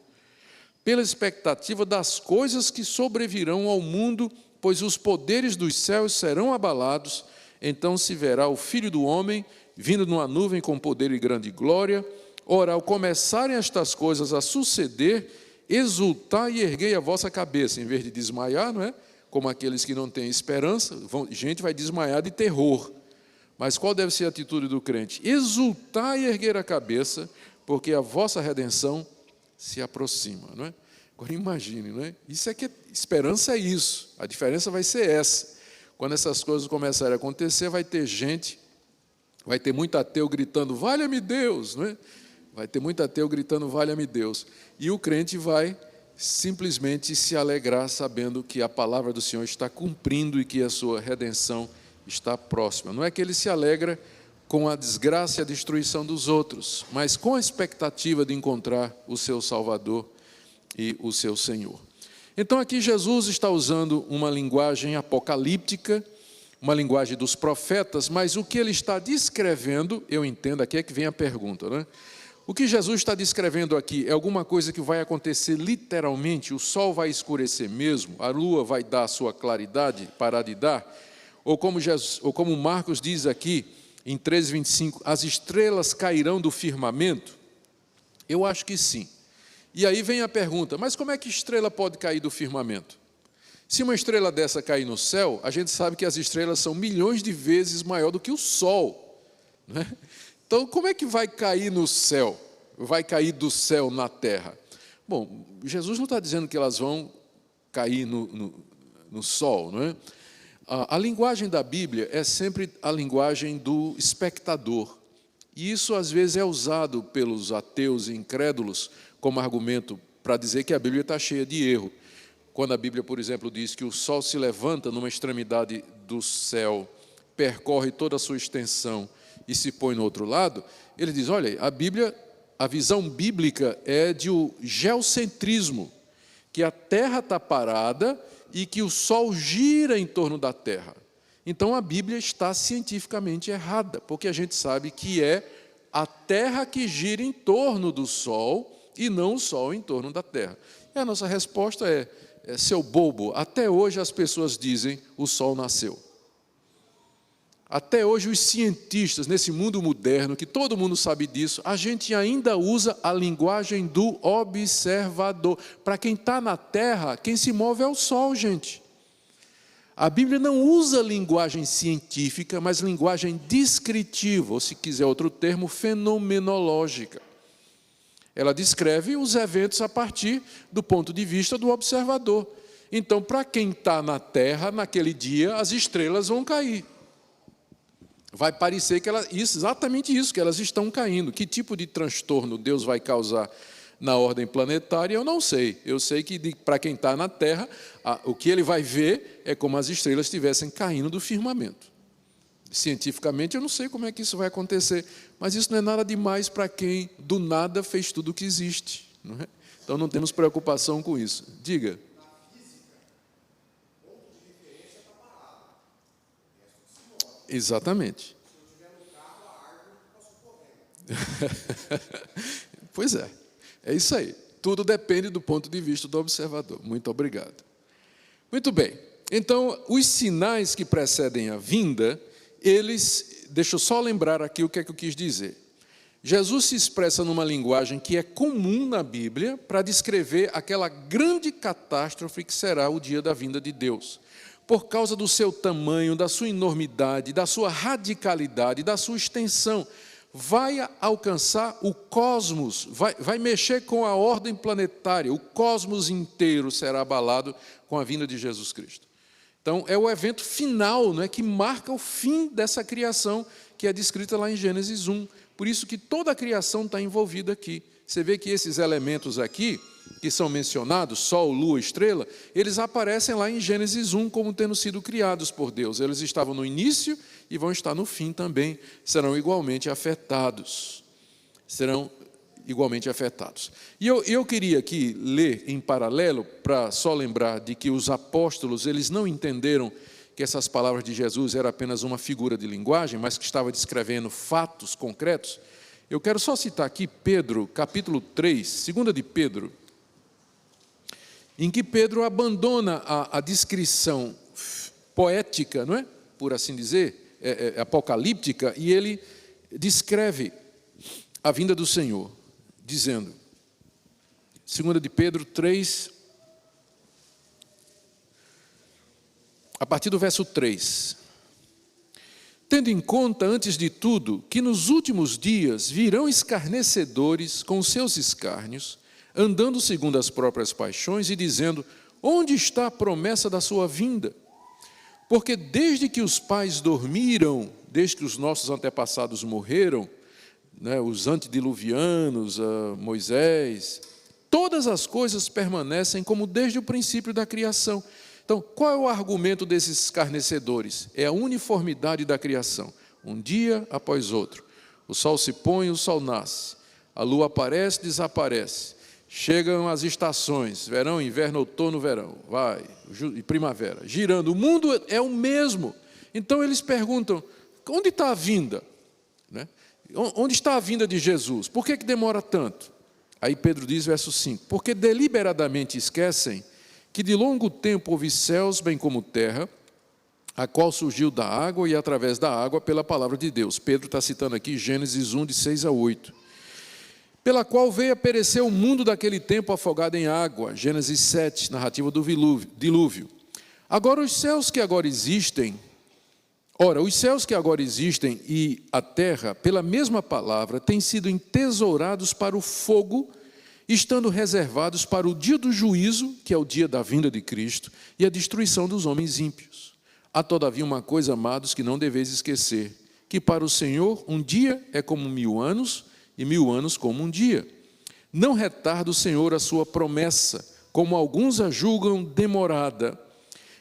pela expectativa das coisas que sobrevirão ao mundo, pois os poderes dos céus serão abalados, então se verá o Filho do Homem, vindo numa nuvem com poder e grande glória. Ora, ao começarem estas coisas a suceder, exultai e erguei a vossa cabeça, em vez de desmaiar, não é? Como aqueles que não têm esperança, gente vai desmaiar de terror. Mas qual deve ser a atitude do crente? Exultar e erguer a cabeça, porque a vossa redenção se aproxima, não é? Agora imagine, não é? Isso é que esperança é isso. A diferença vai ser essa. Quando essas coisas começarem a acontecer, vai ter gente, vai ter muito ateu gritando, valha-me Deus, não é? Vai ter muito ateu gritando, valha-me Deus. E o crente vai simplesmente se alegrar sabendo que a palavra do Senhor está cumprindo e que a sua redenção está próxima. Não é que ele se alegra com a desgraça e a destruição dos outros, mas com a expectativa de encontrar o seu Salvador e o seu Senhor. Então aqui Jesus está usando uma linguagem apocalíptica, uma linguagem dos profetas, mas o que ele está descrevendo, eu entendo, aqui é que vem a pergunta, né? O que Jesus está descrevendo aqui é alguma coisa que vai acontecer literalmente? O sol vai escurecer mesmo? A lua vai dar a sua claridade, parar de dar? Ou como Marcos diz aqui, em 13:25, as estrelas cairão do firmamento? Eu acho que sim. E aí vem a pergunta, mas como é que estrela pode cair do firmamento? Se uma estrela dessa cair no céu, a gente sabe que as estrelas são milhões de vezes maior do que o sol, né? Então, como é que vai cair no céu? Vai cair do céu na terra? Bom, Jesus não está dizendo que elas vão cair no sol, não é? A linguagem da Bíblia é sempre a linguagem do espectador. E isso, às vezes, é usado pelos ateus e incrédulos como argumento para dizer que a Bíblia está cheia de erro. Quando a Bíblia, por exemplo, diz que o sol se levanta numa extremidade do céu, percorre toda a sua extensão e se põe no outro lado, ele diz, olha, a Bíblia, a visão bíblica é de o geocentrismo, que a Terra está parada e que o Sol gira em torno da Terra. Então a Bíblia está cientificamente errada, porque a gente sabe que é a Terra que gira em torno do Sol e não o Sol em torno da Terra. E a nossa resposta é seu bobo, até hoje as pessoas dizem o Sol nasceu. Até hoje os cientistas, nesse mundo moderno, que todo mundo sabe disso, a gente ainda usa a linguagem do observador. Para quem está na Terra, quem se move é o Sol, gente. A Bíblia não usa linguagem científica, mas linguagem descritiva, ou se quiser outro termo, fenomenológica. Ela descreve os eventos a partir do ponto de vista do observador. Então, para quem está na Terra, naquele dia, as estrelas vão cair. Vai parecer que exatamente isso, que elas estão caindo. Que tipo de transtorno Deus vai causar na ordem planetária, eu não sei. Eu sei que para quem está na Terra, o que ele vai ver é como as estrelas estivessem caindo do firmamento. Cientificamente, eu não sei como é que isso vai acontecer, mas isso não é nada demais para quem do nada fez tudo o que existe, não é? Então não temos preocupação com isso. Diga. Exatamente. Pois é isso aí. Tudo depende do ponto de vista do observador. Muito obrigado. Muito bem. Então, os sinais que precedem a vinda, deixa eu só lembrar aqui o que é que eu quis dizer. Jesus se expressa numa linguagem que é comum na Bíblia para descrever aquela grande catástrofe que será o dia da vinda de Deus. Por causa do seu tamanho, da sua enormidade, da sua radicalidade, da sua extensão, vai alcançar o cosmos, vai mexer com a ordem planetária, o cosmos inteiro será abalado com a vinda de Jesus Cristo. Então, é o evento final, não é, que marca o fim dessa criação que é descrita lá em Gênesis 1. Por isso que toda a criação está envolvida aqui. Você vê que esses elementos aqui, que são mencionados, Sol, Lua, Estrela, eles aparecem lá em Gênesis 1 como tendo sido criados por Deus. Eles estavam no início e vão estar no fim também, serão igualmente afetados. Serão igualmente afetados. E eu queria aqui ler em paralelo, para só lembrar de que os apóstolos, eles não entenderam que essas palavras de Jesus eram apenas uma figura de linguagem, mas que estava descrevendo fatos concretos. Eu quero só citar aqui Pedro, capítulo 3, 2 de Pedro, em que Pedro abandona a descrição poética, não é? Por assim dizer, apocalíptica, e ele descreve a vinda do Senhor, dizendo, 2 de Pedro 3, a partir do verso 3, tendo em conta, antes de tudo, que nos últimos dias virão escarnecedores com seus escárnios, andando segundo as próprias paixões e dizendo, onde está a promessa da sua vinda? Porque desde que os pais dormiram, desde que os nossos antepassados morreram, né, os antediluvianos, Moisés, todas as coisas permanecem como desde o princípio da criação. Então, qual é o argumento desses escarnecedores? É a uniformidade da criação, um dia após outro. O sol se põe, o sol nasce, a lua aparece, desaparece. Chegam as estações, verão, inverno, outono, verão, e primavera, girando. O mundo é o mesmo. Então, eles perguntam, onde está a vinda? Né? Onde está a vinda de Jesus? Por que demora tanto? Aí Pedro diz, verso 5, porque deliberadamente esquecem que de longo tempo houve céus, bem como terra, a qual surgiu da água e através da água pela palavra de Deus. Pedro está citando aqui Gênesis 1, de 6 a 8. Pela qual veio a perecer o mundo daquele tempo afogado em água. Gênesis 7, narrativa do dilúvio. Agora os céus que agora existem, os céus que agora existem e a terra, pela mesma palavra, têm sido entesourados para o fogo, estando reservados para o dia do juízo, que é o dia da vinda de Cristo, e a destruição dos homens ímpios. Há todavia uma coisa, amados, que não deveis esquecer, que para o Senhor um dia é como 1000 anos, e 1000 anos como um dia. Não retarda o Senhor a sua promessa, como alguns a julgam demorada.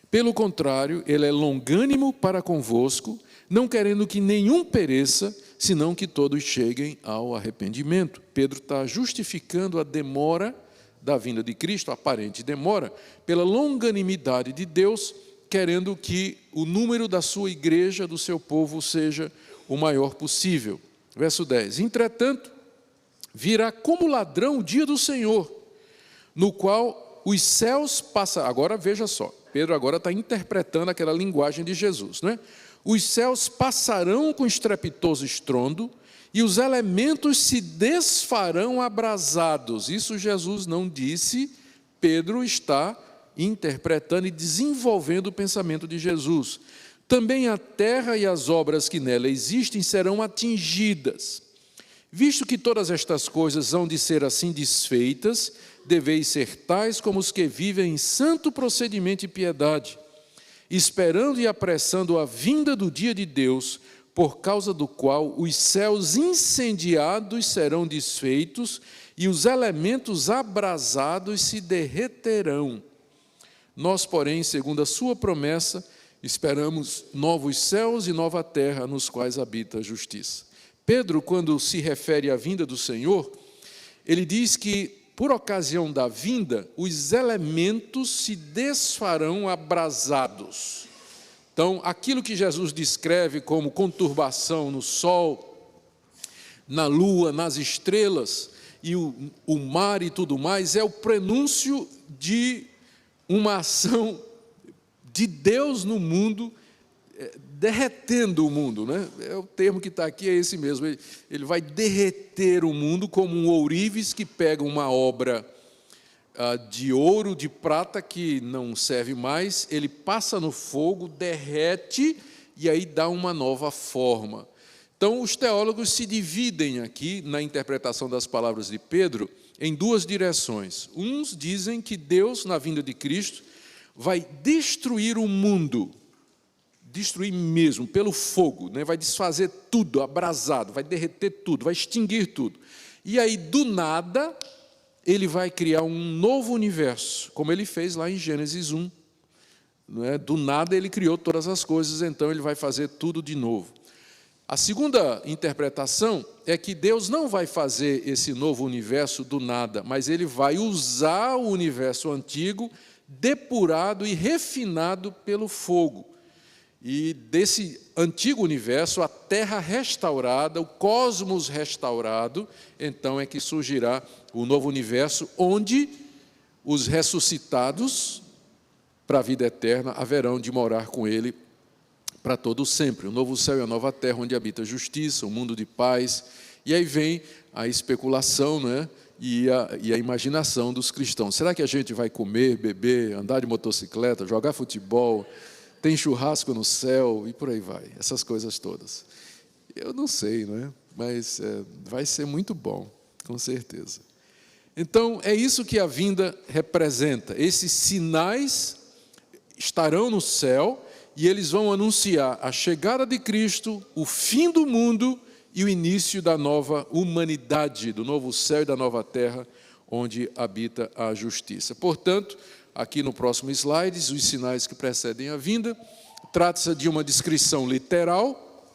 Pelo contrário, Ele é longânimo para convosco, não querendo que nenhum pereça, senão que todos cheguem ao arrependimento. Pedro está justificando a demora da vinda de Cristo, a aparente demora, pela longanimidade de Deus, querendo que o número da sua igreja, do seu povo, seja o maior possível. Verso 10, entretanto, virá como ladrão o dia do Senhor, no qual os céus passam. Agora veja só, Pedro agora está interpretando aquela linguagem de Jesus, não é? Os céus passarão com estrepitoso estrondo, e os elementos se desfarão abrasados. Isso Jesus não disse, Pedro está interpretando e desenvolvendo o pensamento de Jesus. Também a terra e as obras que nela existem serão atingidas. Visto que todas estas coisas hão de ser assim desfeitas, deveis ser tais como os que vivem em santo procedimento e piedade, esperando e apressando a vinda do dia de Deus, por causa do qual os céus incendiados serão desfeitos e os elementos abrasados se derreterão. Nós, porém, segundo a sua promessa, esperamos novos céus e nova terra, nos quais habita a justiça. Pedro, quando se refere à vinda do Senhor, ele diz que, por ocasião da vinda, os elementos se desfarão abrasados. Então, aquilo que Jesus descreve como conturbação no sol, na lua, nas estrelas, e o mar e tudo mais, é o prenúncio de uma ação de Deus no mundo, derretendo o mundo, né? O termo que está aqui é esse mesmo, ele vai derreter o mundo como um ourives que pega uma obra de ouro, de prata, que não serve mais, ele passa no fogo, derrete, e aí dá uma nova forma. Então, os teólogos se dividem aqui, na interpretação das palavras de Pedro, em duas direções. Uns dizem que Deus, na vinda de Cristo, vai destruir o mundo, destruir mesmo, pelo fogo, né? Vai desfazer tudo, abrasado, vai derreter tudo, vai extinguir tudo. E aí, do nada, ele vai criar um novo universo, como ele fez lá em Gênesis 1. Não é? Do nada ele criou todas as coisas, então ele vai fazer tudo de novo. A segunda interpretação é que Deus não vai fazer esse novo universo do nada, mas ele vai usar o universo antigo, depurado e refinado pelo fogo. E desse antigo universo, a Terra restaurada, o cosmos restaurado, então é que surgirá o novo universo, onde os ressuscitados para a vida eterna haverão de morar com ele para todo sempre. O novo céu e a nova terra, onde habita a justiça, um mundo de paz. E aí vem a especulação, né? E a imaginação dos cristãos. Será que a gente vai comer, beber, andar de motocicleta, jogar futebol, tem churrasco no céu e por aí vai? Essas coisas todas. Eu não sei, não é? Mas vai ser muito bom, com certeza. Então, é isso que a vinda representa. Esses sinais estarão no céu e eles vão anunciar a chegada de Cristo, o fim do mundo e o início da nova humanidade, do novo céu e da nova terra, onde habita a justiça. Portanto, aqui no próximo slide, os sinais que precedem a vinda, trata-se de uma descrição literal,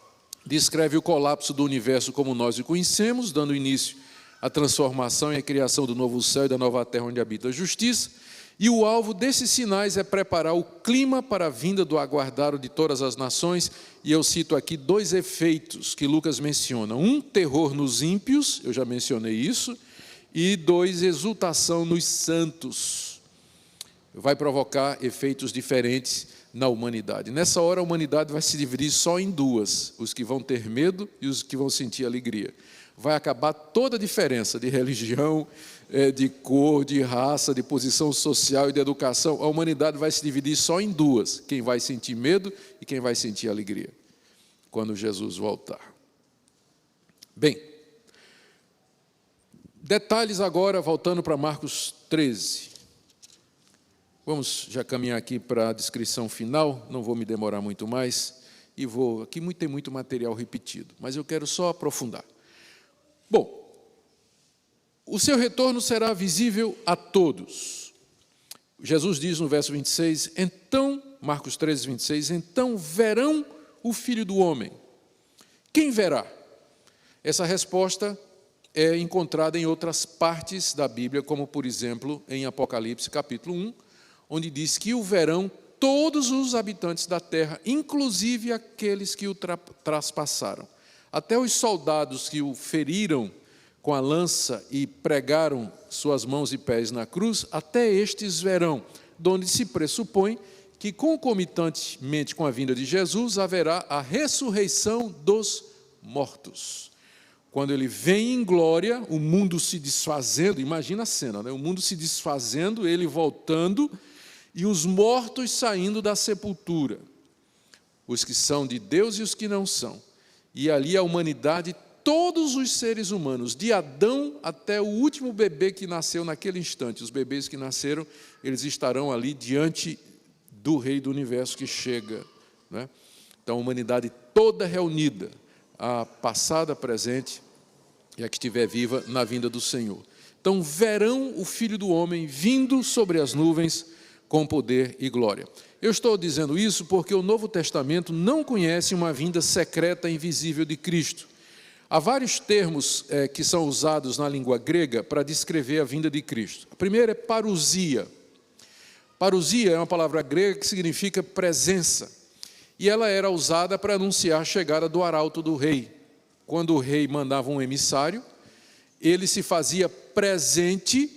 descreve o colapso do universo como nós o conhecemos, dando início à transformação e à criação do novo céu e da nova terra, onde habita a justiça. E o alvo desses sinais é preparar o clima para a vinda do aguardado de todas as nações, e eu cito aqui 2 efeitos que Lucas menciona. 1, terror nos ímpios, eu já mencionei isso, e 2, exultação nos santos. Vai provocar efeitos diferentes na humanidade. Nessa hora a humanidade vai se dividir só em 2, os que vão ter medo e os que vão sentir alegria. Vai acabar toda a diferença de religião, de cor, de raça, de posição social e de educação. A humanidade vai se dividir só em 2, quem vai sentir medo e quem vai sentir alegria, quando Jesus voltar. Bem, detalhes agora, voltando para Marcos 13. Vamos já caminhar aqui para a descrição final, não vou me demorar muito mais, e aqui tem muito material repetido, mas eu quero só aprofundar. Bom, o seu retorno será visível a todos. Jesus diz no verso 26, então, Marcos 13, 26, então verão o Filho do Homem. Quem verá? Essa resposta é encontrada em outras partes da Bíblia, como, por exemplo, em Apocalipse, capítulo 1, onde diz que o verão todos os habitantes da terra, inclusive aqueles que o traspassaram. Até os soldados que o feriram com a lança e pregaram suas mãos e pés na cruz, até estes verão, donde se pressupõe que concomitantemente com a vinda de Jesus haverá a ressurreição dos mortos. Quando ele vem em glória, o mundo se desfazendo, imagina a cena, né? O mundo se desfazendo, ele voltando e os mortos saindo da sepultura, os que são de Deus e os que não são. E ali a humanidade, todos os seres humanos, de Adão até o último bebê que nasceu naquele instante, os bebês que nasceram, eles estarão ali diante do Rei do Universo que chega, né? Então a humanidade toda reunida, a passada, a presente e a que estiver viva na vinda do Senhor. Então verão o Filho do Homem vindo sobre as nuvens com poder e glória. Eu estou dizendo isso porque o Novo Testamento não conhece uma vinda secreta e invisível de Cristo. Há vários termos que são usados na língua grega para descrever a vinda de Cristo. A primeira é parousia. Parousia é uma palavra grega que significa presença. E ela era usada para anunciar a chegada do arauto do rei. Quando o rei mandava um emissário, ele se fazia presente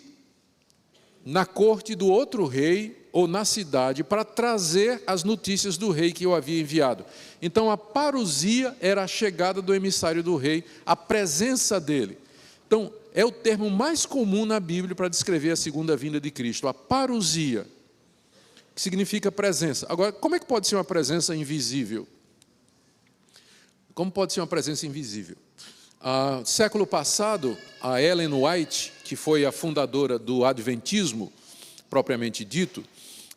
na corte do outro rei ou na cidade para trazer as notícias do rei que o havia enviado. Então a parousia era a chegada do emissário do rei, a presença dele. Então é o termo mais comum na Bíblia para descrever a segunda vinda de Cristo, a parousia, que significa presença. Agora, como é que pode ser uma presença invisível? Como pode ser uma presença invisível? Século passado, a Ellen White, que foi a fundadora do Adventismo, propriamente dito,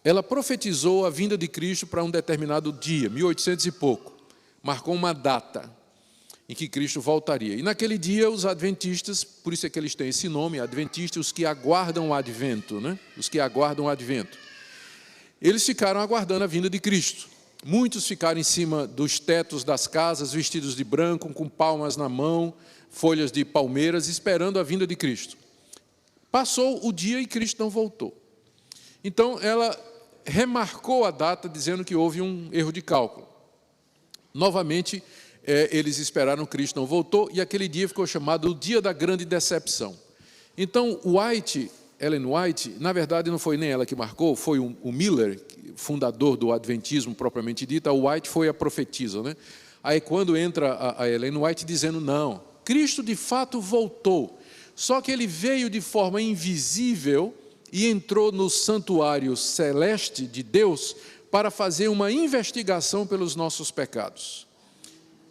ela profetizou a vinda de Cristo para um determinado dia, 1800 e pouco, marcou uma data. em que Cristo voltaria. E naquele dia os adventistas, por isso é que eles têm esse nome, adventistas, os que aguardam o advento, né? Os que aguardam o advento. Eles ficaram aguardando a vinda de Cristo. Muitos ficaram em cima dos tetos das casas, vestidos de branco, com palmas na mão, folhas de palmeiras, esperando a vinda de Cristo. Passou o dia e Cristo não voltou. Então, ela remarcou a data, dizendo que houve um erro de cálculo. Novamente, eles esperaram, Cristo não voltou, e aquele dia ficou chamado o Dia da Grande Decepção. Então, Ellen White, na verdade não foi nem ela que marcou, foi o Miller, fundador do Adventismo propriamente dito. A White foi a profetisa, né? Aí quando entra a Ellen White dizendo, não, Cristo de fato voltou, só que ele veio de forma invisível e entrou no santuário celeste de Deus para fazer uma investigação pelos nossos pecados.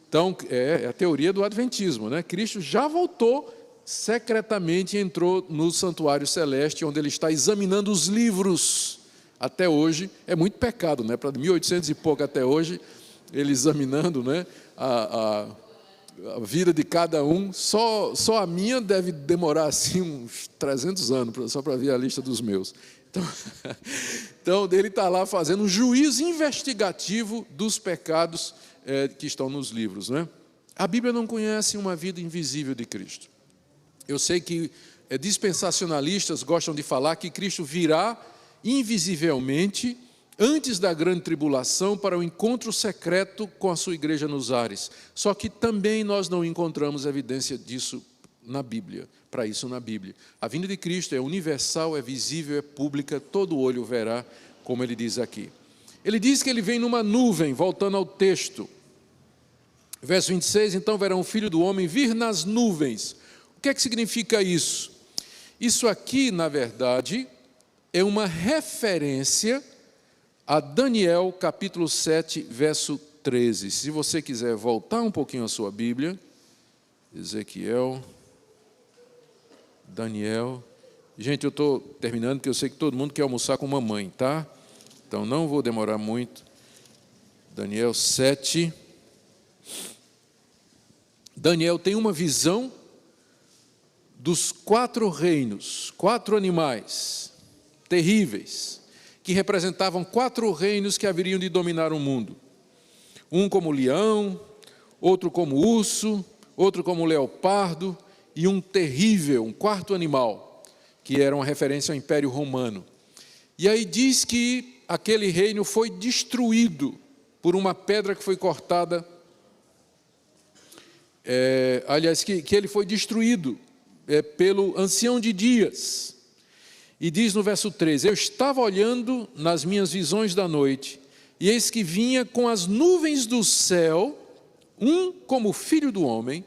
Então, é a teoria do Adventismo, né? Cristo já voltou, secretamente entrou no santuário celeste, onde ele está examinando os livros. Até hoje, é muito pecado, né? Para 1800 e pouco até hoje, ele examinando, né, a vida de cada um. Só a minha deve demorar assim uns 300 anos, só para ver a lista dos meus. Então ele está lá fazendo um juízo investigativo dos pecados que estão nos livros, né? A Bíblia não conhece uma vida invisível de Cristo. Eu sei que dispensacionalistas gostam de falar que Cristo virá invisivelmente antes da grande tribulação para o encontro secreto com a sua igreja nos ares. Só que também nós não encontramos evidência disso na Bíblia, para isso na Bíblia. A vinda de Cristo é universal, é visível, é pública, todo olho verá, como ele diz aqui. Ele diz que ele vem numa nuvem, voltando ao texto. Verso 26, então verão o Filho do Homem vir nas nuvens. O que é que significa isso? Isso aqui, na verdade, é uma referência a Daniel, capítulo 7, verso 13. Se você quiser voltar um pouquinho a sua Bíblia, Ezequiel, Daniel. Gente, eu estou terminando, porque eu sei que todo mundo quer almoçar com mamãe, tá? Então, não vou demorar muito. Daniel 7. Daniel tem uma visão dos 4 reinos, 4 animais terríveis, que representavam 4 reinos que haveriam de dominar o mundo. Um como leão, outro como urso, outro como leopardo, e um terrível, um 4º animal, que era uma referência ao Império Romano. E aí diz que aquele reino foi destruído por uma pedra que foi cortada, que ele foi destruído pelo ancião de dias. E diz no verso 13, eu estava olhando nas minhas visões da noite, e eis que vinha com as nuvens do céu, um como filho do homem,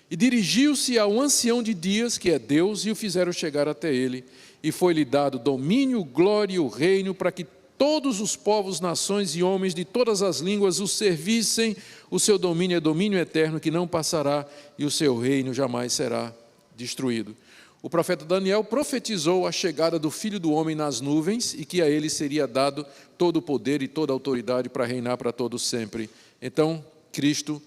e dirigiu-se ao ancião de dias, que é Deus, e o fizeram chegar até ele, e foi-lhe dado domínio, glória e o reino, para que todos os povos, nações e homens de todas as línguas o servissem. O seu domínio é domínio eterno, que não passará, e o seu reino jamais será destruído. O profeta Daniel profetizou a chegada do Filho do Homem nas nuvens, e que a ele seria dado todo o poder e toda a autoridade para reinar para todo sempre. Então, Cristo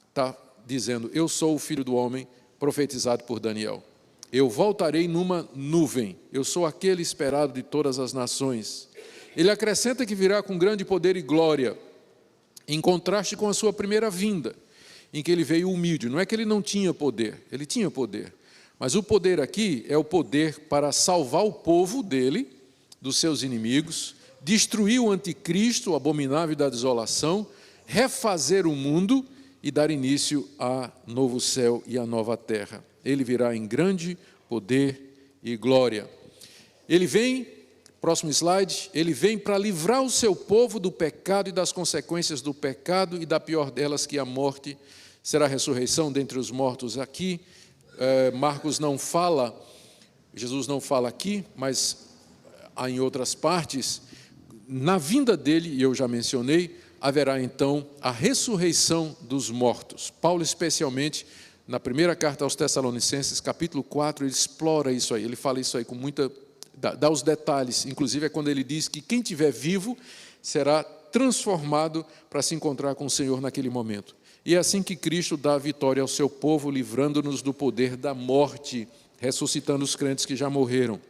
está dizendo, eu sou o Filho do Homem, profetizado por Daniel. Eu voltarei numa nuvem, eu sou aquele esperado de todas as nações. Ele acrescenta que virá com grande poder e glória, em contraste com a sua primeira vinda, em que ele veio humilde. Não é que ele não tinha poder, ele tinha poder. Mas o poder aqui é o poder para salvar o povo dele, dos seus inimigos, destruir o anticristo, o abominável da desolação, refazer o mundo e dar início a novo céu e a nova terra. Ele virá em grande poder e glória. Ele vem, próximo slide, ele vem para livrar o seu povo do pecado e das consequências do pecado, e da pior delas, que a morte. Será a ressurreição dentre os mortos aqui. Marcos não fala, Jesus não fala aqui, mas há em outras partes. Na vinda dele, e eu já mencionei, haverá então a ressurreição dos mortos. Paulo, especialmente, na primeira carta aos Tessalonicenses, capítulo 4, ele explora isso aí, ele fala isso aí com muita, dá os detalhes, inclusive é quando ele diz que quem estiver vivo será transformado para se encontrar com o Senhor naquele momento. E é assim que Cristo dá a vitória ao seu povo, livrando-nos do poder da morte, ressuscitando os crentes que já morreram.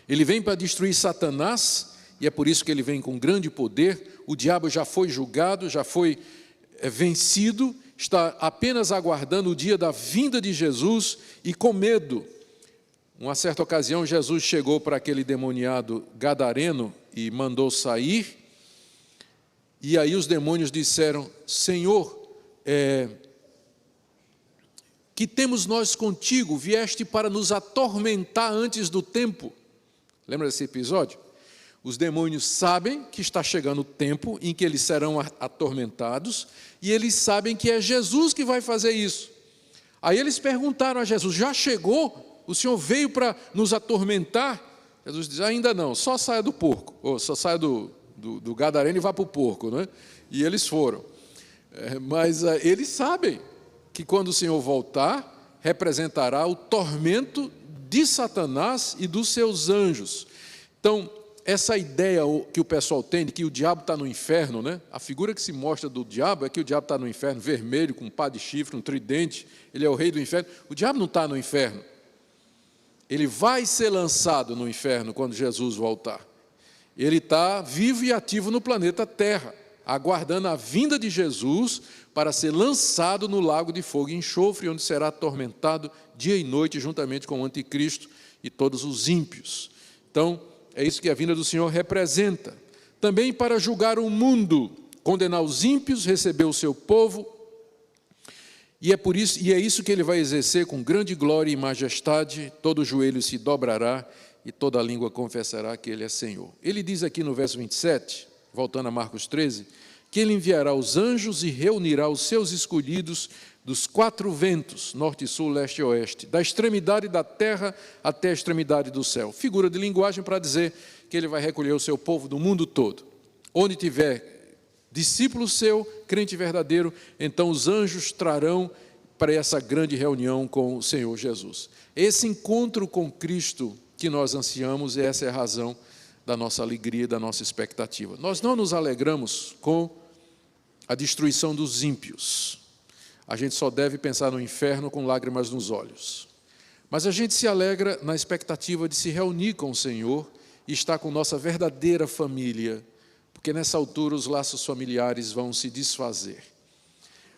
Ele vem para destruir Satanás, e é por isso que ele vem com grande poder. O diabo já foi julgado, já foi vencido, está apenas aguardando o dia da vinda de Jesus e com medo. Uma certa ocasião, Jesus chegou para aquele demoniado gadareno e mandou sair, e aí os demônios disseram: Senhor, que temos nós contigo? Vieste para nos atormentar antes do tempo. Lembra desse episódio? Os demônios sabem que está chegando o tempo em que eles serão atormentados, e eles sabem que é Jesus que vai fazer isso. Aí eles perguntaram a Jesus: já chegou? O Senhor veio para nos atormentar? Jesus diz: ainda não, só saia do porco, ou só saia do gadareno e vá para o porco, né? E eles foram. Mas eles sabem que quando o Senhor voltar, representará o tormento de Satanás e dos seus anjos. Então, essa ideia que o pessoal tem de que o diabo está no inferno, né? A figura que se mostra do diabo é que o diabo está no inferno, vermelho, com um pá de chifre, um tridente, ele é o rei do inferno. O diabo não está no inferno. Ele vai ser lançado no inferno quando Jesus voltar. Ele está vivo e ativo no planeta Terra, aguardando a vinda de Jesus para ser lançado no lago de fogo e enxofre, onde será atormentado dia e noite, juntamente com o anticristo e todos os ímpios. Então, é isso que a vinda do Senhor representa. Também para julgar o mundo, condenar os ímpios, receber o seu povo, e é isso que ele vai exercer com grande glória e majestade. Todo joelho se dobrará e toda língua confessará que ele é Senhor. Ele diz aqui no verso 27, voltando a Marcos 13, que ele enviará os anjos e reunirá os seus escolhidos dos quatro ventos, norte, sul, leste e oeste, da extremidade da terra até a extremidade do céu. Figura de linguagem para dizer que ele vai recolher o seu povo do mundo todo. Onde tiver discípulo seu, crente verdadeiro, então os anjos trarão para essa grande reunião com o Senhor Jesus. Esse encontro com Cristo que nós ansiamos, e essa é a razão da nossa alegria e da nossa expectativa. Nós não nos alegramos com a destruição dos ímpios. A gente só deve pensar no inferno com lágrimas nos olhos. Mas a gente se alegra na expectativa de se reunir com o Senhor e estar com nossa verdadeira família, porque nessa altura os laços familiares vão se desfazer.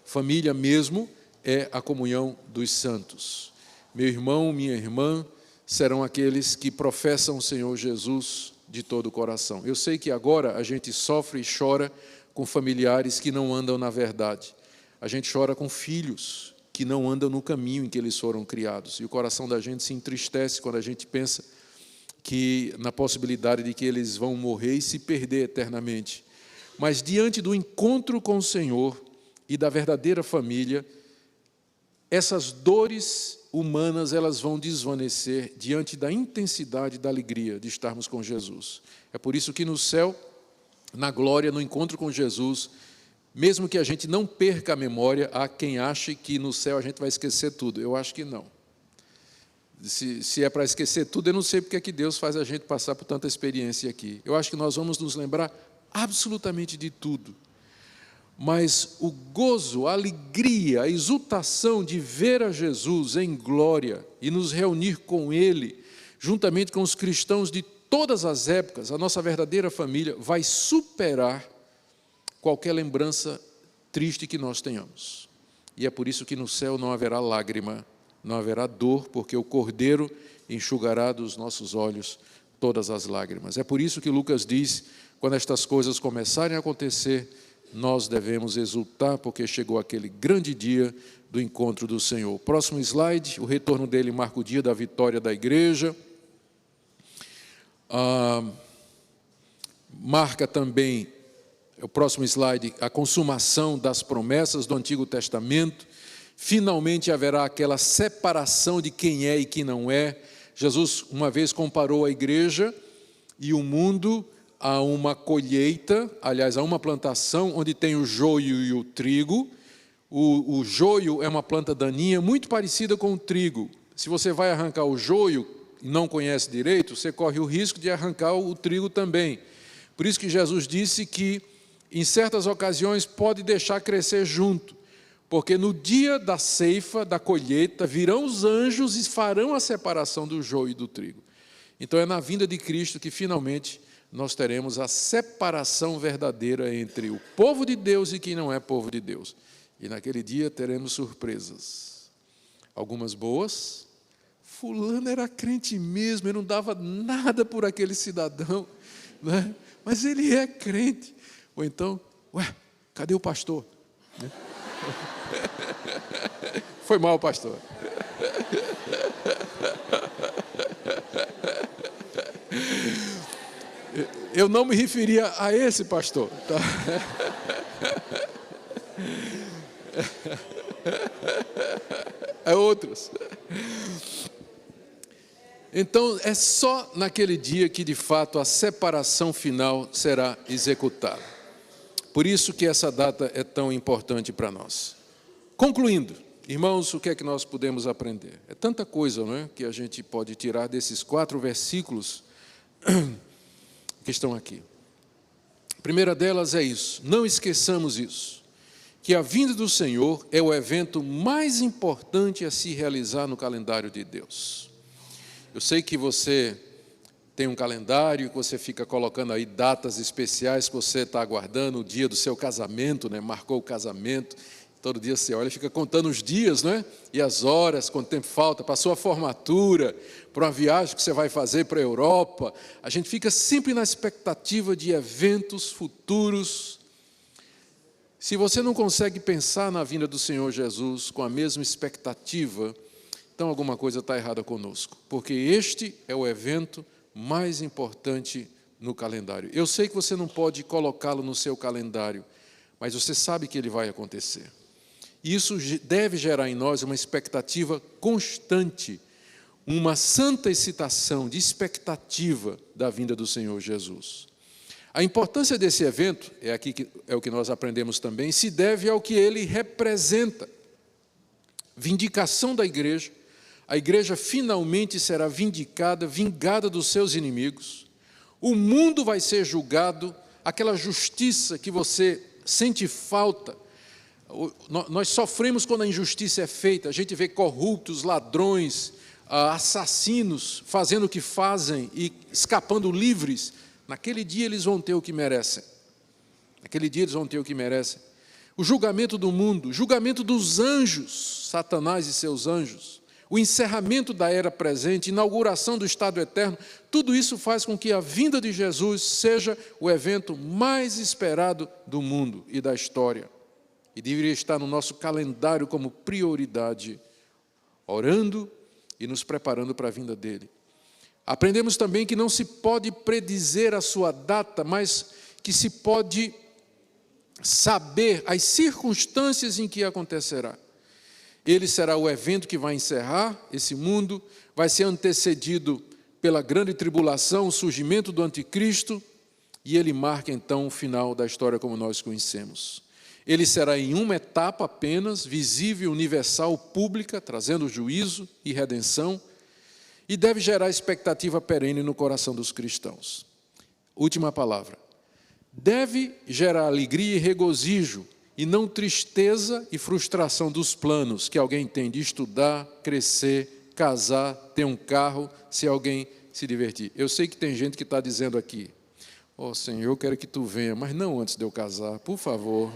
Família mesmo é a comunhão dos santos. Meu irmão, minha irmã, serão aqueles que professam o Senhor Jesus de todo o coração. Eu sei que agora a gente sofre e chora com familiares que não andam na verdade. A gente chora com filhos que não andam no caminho em que eles foram criados. E o coração da gente se entristece quando a gente pensa que na possibilidade de que eles vão morrer e se perder eternamente. Mas diante do encontro com o Senhor e da verdadeira família, essas dores humanas, elas vão desvanecer diante da intensidade da alegria de estarmos com Jesus. É por isso que no céu, na glória, no encontro com Jesus, mesmo que a gente não perca a memória, há quem ache que no céu a gente vai esquecer tudo. Eu acho que não. Se é para esquecer tudo, eu não sei porque é que Deus faz a gente passar por tanta experiência aqui. Eu acho que nós vamos nos lembrar absolutamente de tudo. Mas o gozo, a alegria, a exultação de ver a Jesus em glória e nos reunir com Ele, juntamente com os cristãos de todas as épocas, a nossa verdadeira família, vai superar qualquer lembrança triste que nós tenhamos. E é por isso que no céu não haverá lágrima, não haverá dor, porque o Cordeiro enxugará dos nossos olhos todas as lágrimas. É por isso que Lucas diz, quando estas coisas começarem a acontecer, nós devemos exultar, porque chegou aquele grande dia do encontro do Senhor. Próximo slide, o retorno dele marca o dia da vitória da igreja. Marca também, o próximo slide, a consumação das promessas do Antigo Testamento. Finalmente haverá aquela separação de quem é e quem não é. Jesus uma vez comparou a igreja e o mundo a uma colheita, aliás, a uma plantação onde tem o joio e o trigo. O joio é uma planta daninha muito parecida com o trigo. Se você vai arrancar o joio e não conhece direito, você corre o risco de arrancar o trigo também. Por isso que Jesus disse que, em certas ocasiões, pode deixar crescer junto, Porque no dia da ceifa, da colheita, virão os anjos e farão a separação do joio e do trigo. Então é na vinda de Cristo que finalmente nós teremos a separação verdadeira entre o povo de Deus e quem não é povo de Deus. E naquele dia teremos surpresas. Algumas boas. Fulano era crente mesmo, ele não dava nada por aquele cidadão, né? Mas ele é crente. Ou então, cadê o pastor? Foi mal, pastor. Eu não me referia a esse pastor, tá? É outros. Então, é só naquele dia que, de fato, a separação final será executada. Por isso que essa data é tão importante para nós. Concluindo, irmãos, o que é que nós podemos aprender? É tanta coisa, não é, que a gente pode tirar desses 4 versículos que estão aqui. A primeira delas é isso, não esqueçamos isso, que a vinda do Senhor é o evento mais importante a se realizar no calendário de Deus. Eu sei que você tem um calendário, que você fica colocando aí datas especiais que você está aguardando, o dia do seu casamento, né? Marcou o casamento, todo dia você olha e fica contando os dias, né? E as horas, quanto tempo falta para a sua formatura, para uma viagem que você vai fazer para a Europa. A gente fica sempre na expectativa de eventos futuros. Se você não consegue pensar na vinda do Senhor Jesus com a mesma expectativa, então alguma coisa está errada conosco, porque este é o evento mais importante no calendário. Eu sei que você não pode colocá-lo no seu calendário, mas você sabe que ele vai acontecer. E isso deve gerar em nós uma expectativa constante, uma santa excitação de expectativa da vinda do Senhor Jesus. A importância desse evento, é o que nós aprendemos também, se deve ao que ele representa. Vindicação da igreja. A igreja finalmente será vingada dos seus inimigos. O mundo vai ser julgado, aquela justiça que você sente falta. Nós sofremos quando a injustiça é feita, a gente vê corruptos, ladrões, assassinos fazendo o que fazem e escapando livres. Naquele dia eles vão ter o que merecem. Naquele dia eles vão ter o que merecem. O julgamento do mundo, o julgamento dos anjos, Satanás e seus anjos. O encerramento da era presente, inauguração do estado eterno, tudo isso faz com que a vinda de Jesus seja o evento mais esperado do mundo e da história. E deveria estar no nosso calendário como prioridade, orando e nos preparando para a vinda dele. Aprendemos também que não se pode predizer a sua data, mas que se pode saber as circunstâncias em que acontecerá. Ele será o evento que vai encerrar esse mundo, vai ser antecedido pela grande tribulação, o surgimento do anticristo, e ele marca então o final da história como nós conhecemos. Ele será em uma etapa apenas, visível, universal, pública, trazendo juízo e redenção, e deve gerar expectativa perene no coração dos cristãos. Última palavra. Deve gerar alegria e regozijo, e não tristeza e frustração dos planos que alguém tem de estudar, crescer, casar, ter um carro, se alguém se divertir. Eu sei que tem gente que está dizendo aqui, Senhor, eu quero que tu venha, mas não antes de eu casar, por favor.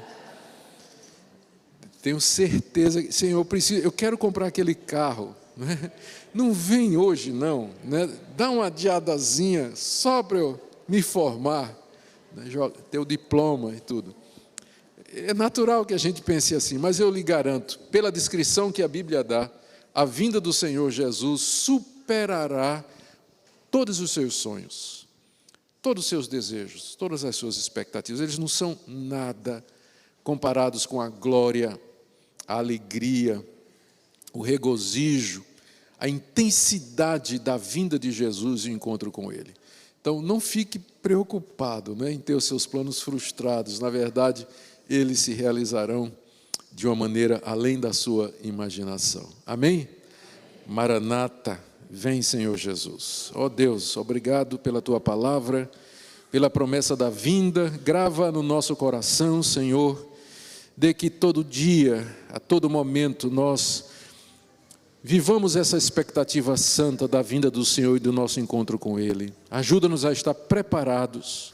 Tenho certeza, Senhor, eu quero comprar aquele carro, né? Não vem hoje não, né? Dá uma adiadazinha só para eu me formar, né? Ter o diploma e tudo. É natural que a gente pense assim, mas eu lhe garanto, pela descrição que a Bíblia dá, a vinda do Senhor Jesus superará todos os seus sonhos, todos os seus desejos, todas as suas expectativas. Eles não são nada comparados com a glória, a alegria, o regozijo, a intensidade da vinda de Jesus e o encontro com Ele. Então, não fique preocupado, né, em ter os seus planos frustrados. Na verdade, eles se realizarão de uma maneira além da sua imaginação. Amém? Maranata, vem Senhor Jesus. Ó Deus, obrigado pela Tua palavra, pela promessa da vinda, grava no nosso coração, Senhor, de que todo dia, a todo momento, nós vivamos essa expectativa santa da vinda do Senhor e do nosso encontro com Ele. Ajuda-nos a estar preparados.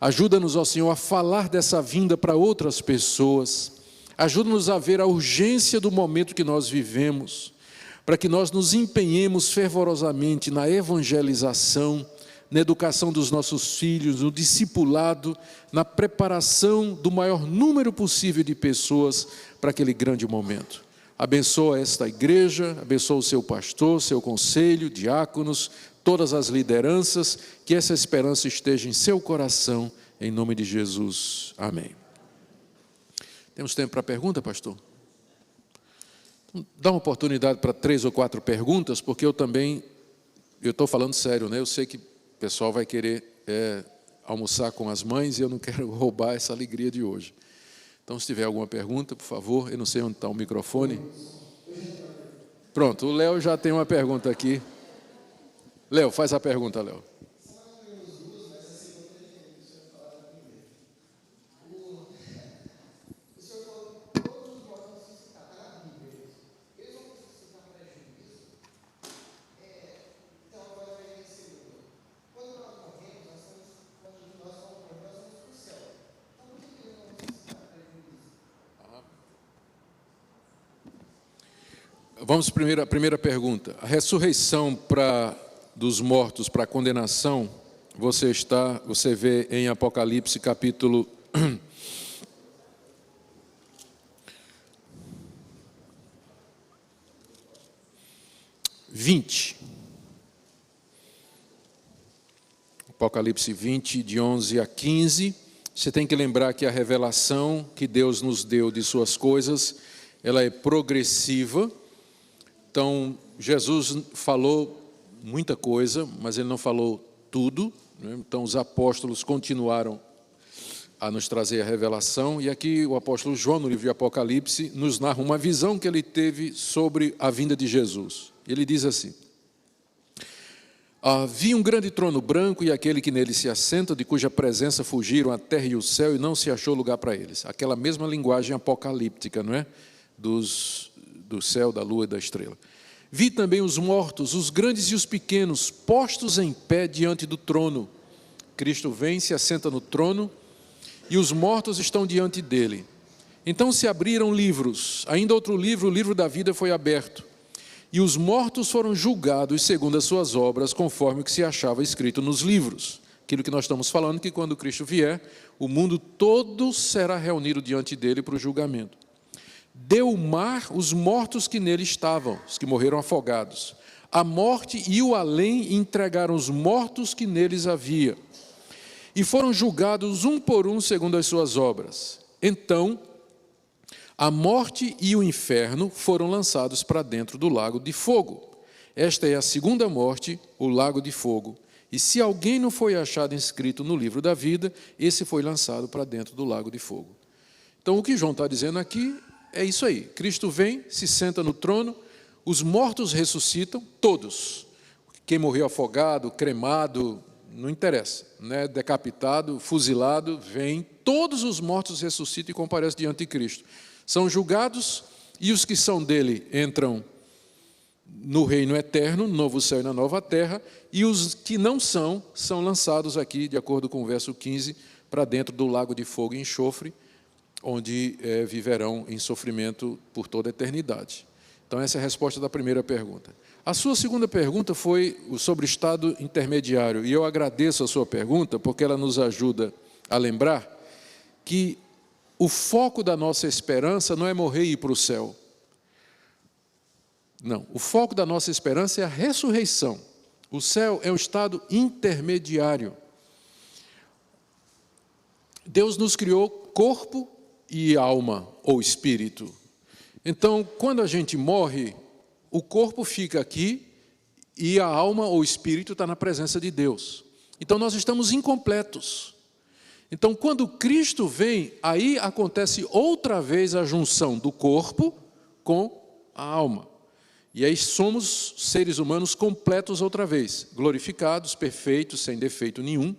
Ajuda-nos, ó Senhor, a falar dessa vinda para outras pessoas. Ajuda-nos a ver a urgência do momento que nós vivemos, para que nós nos empenhemos fervorosamente na evangelização, na educação dos nossos filhos, no discipulado, na preparação do maior número possível de pessoas para aquele grande momento. Abençoa esta igreja, abençoa o seu pastor, seu conselho, diáconos, todas as lideranças, que essa esperança esteja em seu coração, em nome de Jesus. Amém. Temos tempo para pergunta, pastor? Dá uma oportunidade para 3 ou 4 perguntas, porque eu estou falando sério, né? Eu sei que o pessoal vai querer almoçar com as mães e eu não quero roubar essa alegria de hoje. Então, se tiver alguma pergunta, por favor, eu não sei onde está o microfone. Pronto, o Léo já tem uma pergunta aqui. Léo, faz a pergunta, Léo. Vamos à primeira pergunta. A ressurreição dos mortos para a condenação, você vê em Apocalipse capítulo 20. Apocalipse 20, de 11 a 15. Você tem que lembrar que a revelação que Deus nos deu de suas coisas, ela é progressiva. Então, Jesus falou muita coisa, mas Ele não falou tudo, né? Então, os apóstolos continuaram a nos trazer a revelação, e aqui o apóstolo João, no livro de Apocalipse, nos narra uma visão que ele teve sobre a vinda de Jesus. Ele diz assim: havia um grande trono branco e aquele que nele se assenta, de cuja presença fugiram a terra e o céu, e não se achou lugar para eles. Aquela mesma linguagem apocalíptica, não é? Do céu, da lua e da estrela. Vi também os mortos, os grandes e os pequenos, postos em pé diante do trono. Cristo vem, se assenta no trono, e os mortos estão diante dele. Então se abriram livros, ainda outro livro, o livro da vida foi aberto, e os mortos foram julgados segundo as suas obras, conforme o que se achava escrito nos livros. Aquilo que nós estamos falando, que quando Cristo vier, o mundo todo será reunido diante dele para o julgamento. Deu o mar os mortos que nele estavam, os que morreram afogados. A morte e o além entregaram os mortos que neles havia. E foram julgados um por um segundo as suas obras. Então, a morte e o inferno foram lançados para dentro do lago de fogo. Esta é a segunda morte, o lago de fogo. E se alguém não foi achado inscrito no livro da vida, esse foi lançado para dentro do lago de fogo. Então, o que João está dizendo aqui é isso aí. Cristo vem, se senta no trono, os mortos ressuscitam, todos. Quem morreu afogado, cremado, não interessa, né? Decapitado, fuzilado, vem, todos os mortos ressuscitam e comparecem diante de Cristo. São julgados, e os que são dele entram no reino eterno, no novo céu e na nova terra, e os que não são lançados aqui, de acordo com o verso 15, para dentro do lago de fogo e enxofre, onde viverão em sofrimento por toda a eternidade. Então, essa é a resposta da primeira pergunta. A sua segunda pergunta foi sobre o estado intermediário, e eu agradeço a sua pergunta, porque ela nos ajuda a lembrar que o foco da nossa esperança não é morrer e ir para o céu. Não, o foco da nossa esperança é a ressurreição. O céu é um estado intermediário. Deus nos criou corpo e alma, ou espírito. Então, quando a gente morre, o corpo fica aqui e a alma ou espírito está na presença de Deus. Então, nós estamos incompletos. Então, quando Cristo vem, aí acontece outra vez a junção do corpo com a alma. E aí somos seres humanos completos outra vez, glorificados, perfeitos, sem defeito nenhum.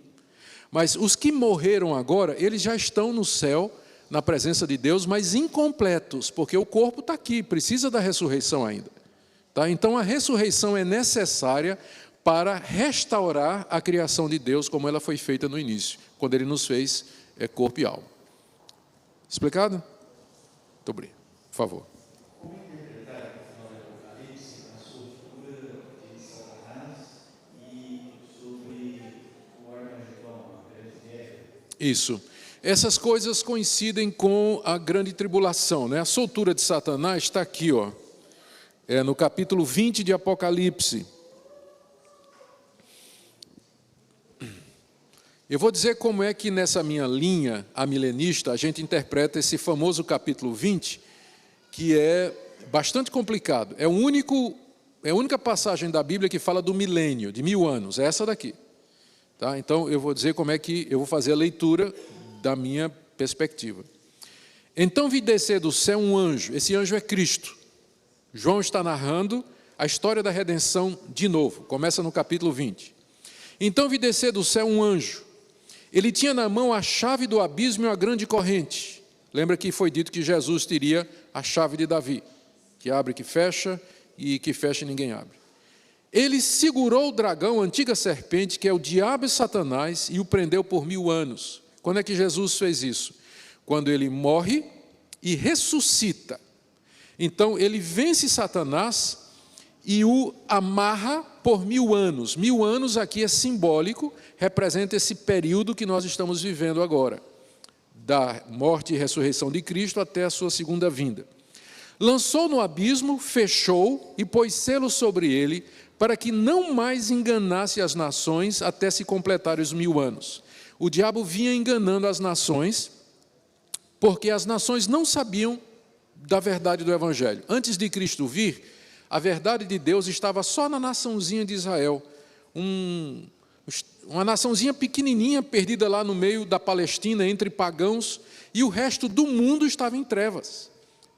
Mas os que morreram agora, eles já estão no céu na presença de Deus, mas incompletos, porque o corpo está aqui, precisa da ressurreição ainda. Tá? Então a ressurreição é necessária para restaurar a criação de Deus como ela foi feita no início, quando Ele nos fez corpo e alma. Explicado? Muito obrigado. Por favor. Como interpretar o final do Apocalipse a soltura de Satanás e sobre o Armagedon, a grande guerra? Isso. Essas coisas coincidem com a grande tribulação, né? A soltura de Satanás está aqui, ó. No capítulo 20 de Apocalipse. Eu vou dizer como é que nessa minha linha amilenista a gente interpreta esse famoso capítulo 20, que é bastante complicado. É a única passagem da Bíblia que fala do milênio, de 1000 anos, é essa daqui. Tá? Então eu vou dizer como é que eu vou fazer a leitura da minha perspectiva. Então vi descer do céu um anjo, esse anjo é Cristo. João está narrando a história da redenção de novo, começa no capítulo 20. Então vi descer do céu um anjo. Ele tinha na mão a chave do abismo e uma grande corrente. Lembra que foi dito que Jesus teria a chave de Davi, que abre, que fecha, e que fecha e ninguém abre. Ele segurou o dragão, a antiga serpente, que é o diabo e Satanás, e o prendeu por 1000 anos. Quando é que Jesus fez isso? Quando ele morre e ressuscita. Então, ele vence Satanás e o amarra por 1000 anos. 1000 anos aqui é simbólico, representa esse período que nós estamos vivendo agora, da morte e ressurreição de Cristo até a sua segunda vinda. Lançou no abismo, fechou e pôs selo sobre ele, para que não mais enganasse as nações até se completarem os 1000 anos. O diabo vinha enganando as nações, porque as nações não sabiam da verdade do Evangelho. Antes de Cristo vir, a verdade de Deus estava só na naçãozinha de Israel, uma naçãozinha pequenininha, perdida lá no meio da Palestina, entre pagãos, e o resto do mundo estava em trevas.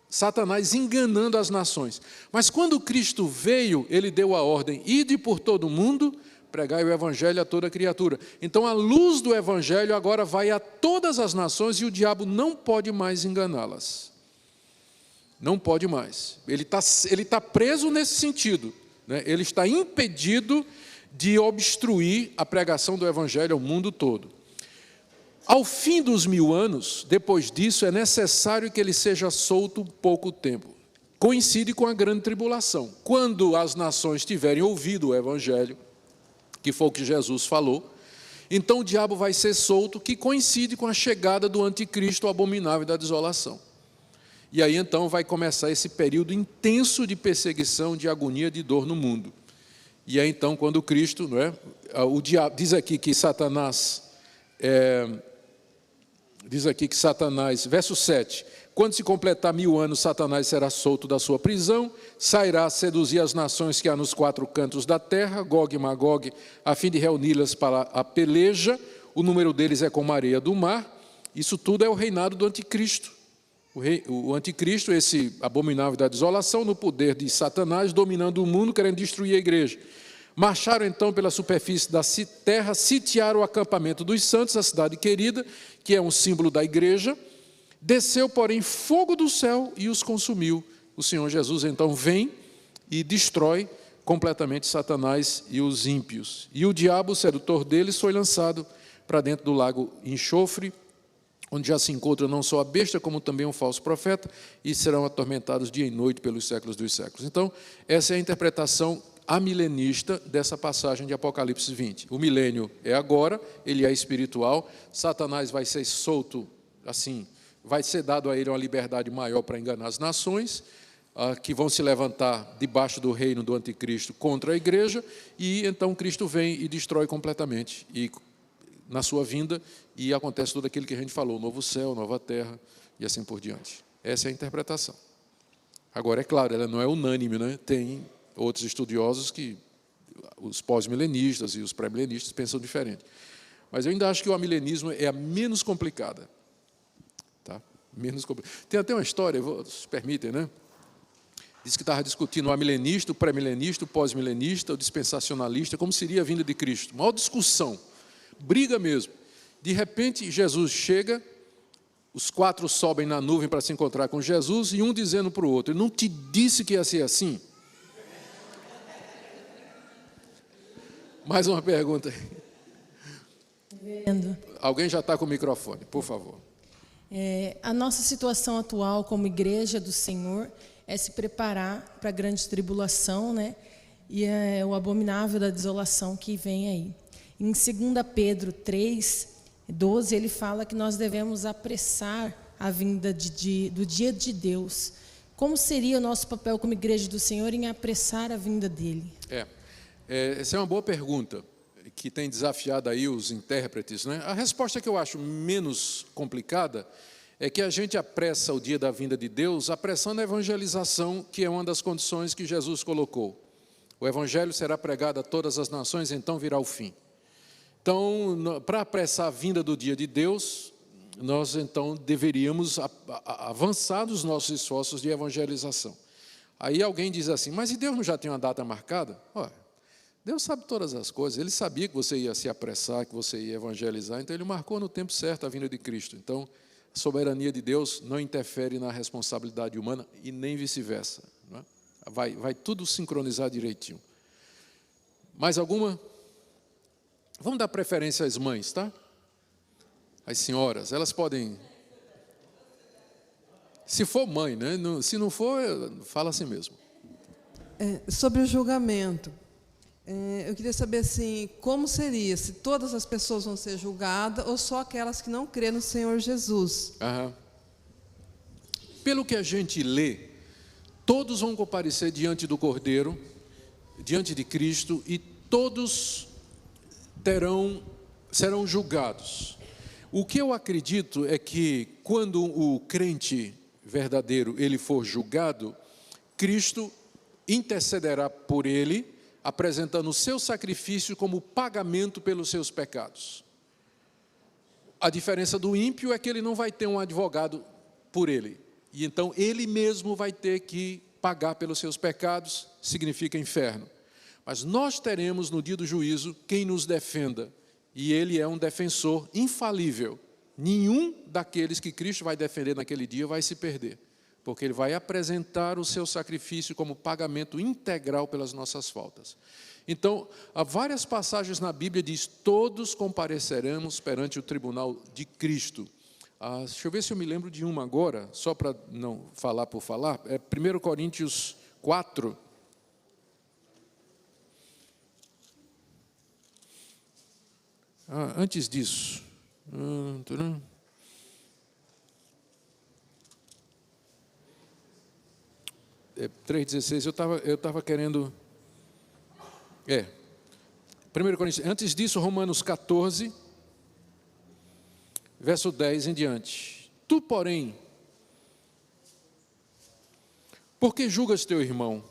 Satanás enganando as nações. Mas quando Cristo veio, ele deu a ordem: ide por todo o mundo, pregai o Evangelho a toda criatura. Então a luz do Evangelho agora vai a todas as nações e o diabo não pode mais enganá-las. Não pode mais. Ele tá preso nesse sentido, né? Ele está impedido de obstruir a pregação do Evangelho ao mundo todo. Ao fim dos 1000 anos, depois disso, é necessário que ele seja solto pouco tempo. Coincide com a grande tribulação. Quando as nações tiverem ouvido o Evangelho, que foi o que Jesus falou, então o diabo vai ser solto, que coincide com a chegada do anticristo abominável da desolação. E aí então vai começar esse período intenso de perseguição, de agonia, de dor no mundo. E aí então quando Cristo, não é? O diabo diz aqui que Satanás, verso 7, quando se completar 1000 anos, Satanás será solto da sua prisão, sairá a seduzir as nações que há nos 4 cantos da terra, Gog e Magog, a fim de reuni-las para a peleja. O número deles é como a areia do mar. Isso tudo é o reinado do anticristo. O anticristo, esse abominável da desolação, no poder de Satanás, dominando o mundo, querendo destruir a igreja. Marcharam então pela superfície da terra, sitiaram o acampamento dos santos, a cidade querida, que é um símbolo da igreja. Desceu, porém, fogo do céu e os consumiu. O Senhor Jesus então vem e destrói completamente Satanás e os ímpios. E o diabo, o sedutor deles, foi lançado para dentro do lago enxofre, onde já se encontra não só a besta, como também um falso profeta, e serão atormentados dia e noite pelos séculos dos séculos. Então, essa é a interpretação amilenista dessa passagem de Apocalipse 20. O milênio é agora, ele é espiritual, Satanás vai ser solto, assim, vai ser dado a ele uma liberdade maior para enganar as nações, que vão se levantar debaixo do reino do anticristo contra a igreja, e então Cristo vem e destrói completamente, e na sua vinda, e acontece tudo aquilo que a gente falou, novo céu, nova terra, e assim por diante. Essa é a interpretação. Agora, é claro, ela não é unânime, né? Tem outros estudiosos que, os pós-milenistas e os pré-milenistas, pensam diferente. Mas eu ainda acho que o amilenismo é a menos complicada. Tá? Menos complicada. Tem até uma história, se permitem, né? Diz que estava discutindo o amilenista, o pré-milenista, o pós-milenista, o dispensacionalista, como seria a vinda de Cristo. Maior discussão. Briga mesmo. De repente, Jesus chega, os 4 sobem na nuvem para se encontrar com Jesus, e um dizendo para o outro: "Eu não te disse que ia ser assim?" Mais uma pergunta. Alguém já está com o microfone, por favor. A nossa situação atual como igreja do Senhor é se preparar para a grande tribulação, né? E é o abominável da desolação que vem aí. Em 2 Pedro 3:12, ele fala que nós devemos apressar a vinda do dia de Deus. Como seria o nosso papel como igreja do Senhor em apressar a vinda dele? Essa é uma boa pergunta, que tem desafiado aí os intérpretes, né? A resposta que eu acho menos complicada é que a gente apressa o dia da vinda de Deus apressando a evangelização, que é uma das condições que Jesus colocou. O evangelho será pregado a todas as nações, então virá o fim. Então, para apressar a vinda do dia de Deus, nós então deveríamos avançar nos nossos esforços de evangelização. Aí alguém diz assim: "Mas e Deus não já tem uma data marcada?" Olha, Deus sabe todas as coisas. Ele sabia que você ia se apressar, que você ia evangelizar, então Ele marcou no tempo certo a vinda de Cristo. Então, a soberania de Deus não interfere na responsabilidade humana e nem vice-versa, não é? Vai tudo sincronizar direitinho. Mais alguma? Vamos dar preferência às mães, tá? As senhoras, elas podem... Se for mãe, né? Se não for, fala assim mesmo. Sobre o julgamento, eu queria saber assim, como seria, se todas as pessoas vão ser julgadas ou só aquelas que não crêem no Senhor Jesus? Pelo que a gente lê, todos vão comparecer diante do Cordeiro, diante de Cristo, e todos serão julgados. O que eu acredito é que quando o crente verdadeiro ele for julgado, Cristo intercederá por ele, apresentando o seu sacrifício como pagamento pelos seus pecados. A diferença do ímpio é que ele não vai ter um advogado por ele. E então ele mesmo vai ter que pagar pelos seus pecados, significa inferno. Mas nós teremos no dia do juízo quem nos defenda. E ele é um defensor infalível. Nenhum daqueles que Cristo vai defender naquele dia vai se perder. Porque ele vai apresentar o seu sacrifício como pagamento integral pelas nossas faltas. Então, há várias passagens na Bíblia que diz: todos compareceremos perante o tribunal de Cristo. Deixa eu ver se eu me lembro de uma agora, só para não falar por falar. É 1 Coríntios 4. Antes disso. 3,16, eu estava querendo... 1 Coríntios, antes disso, Romanos 14, verso 10 em diante. Tu, porém, por que julgas teu irmão?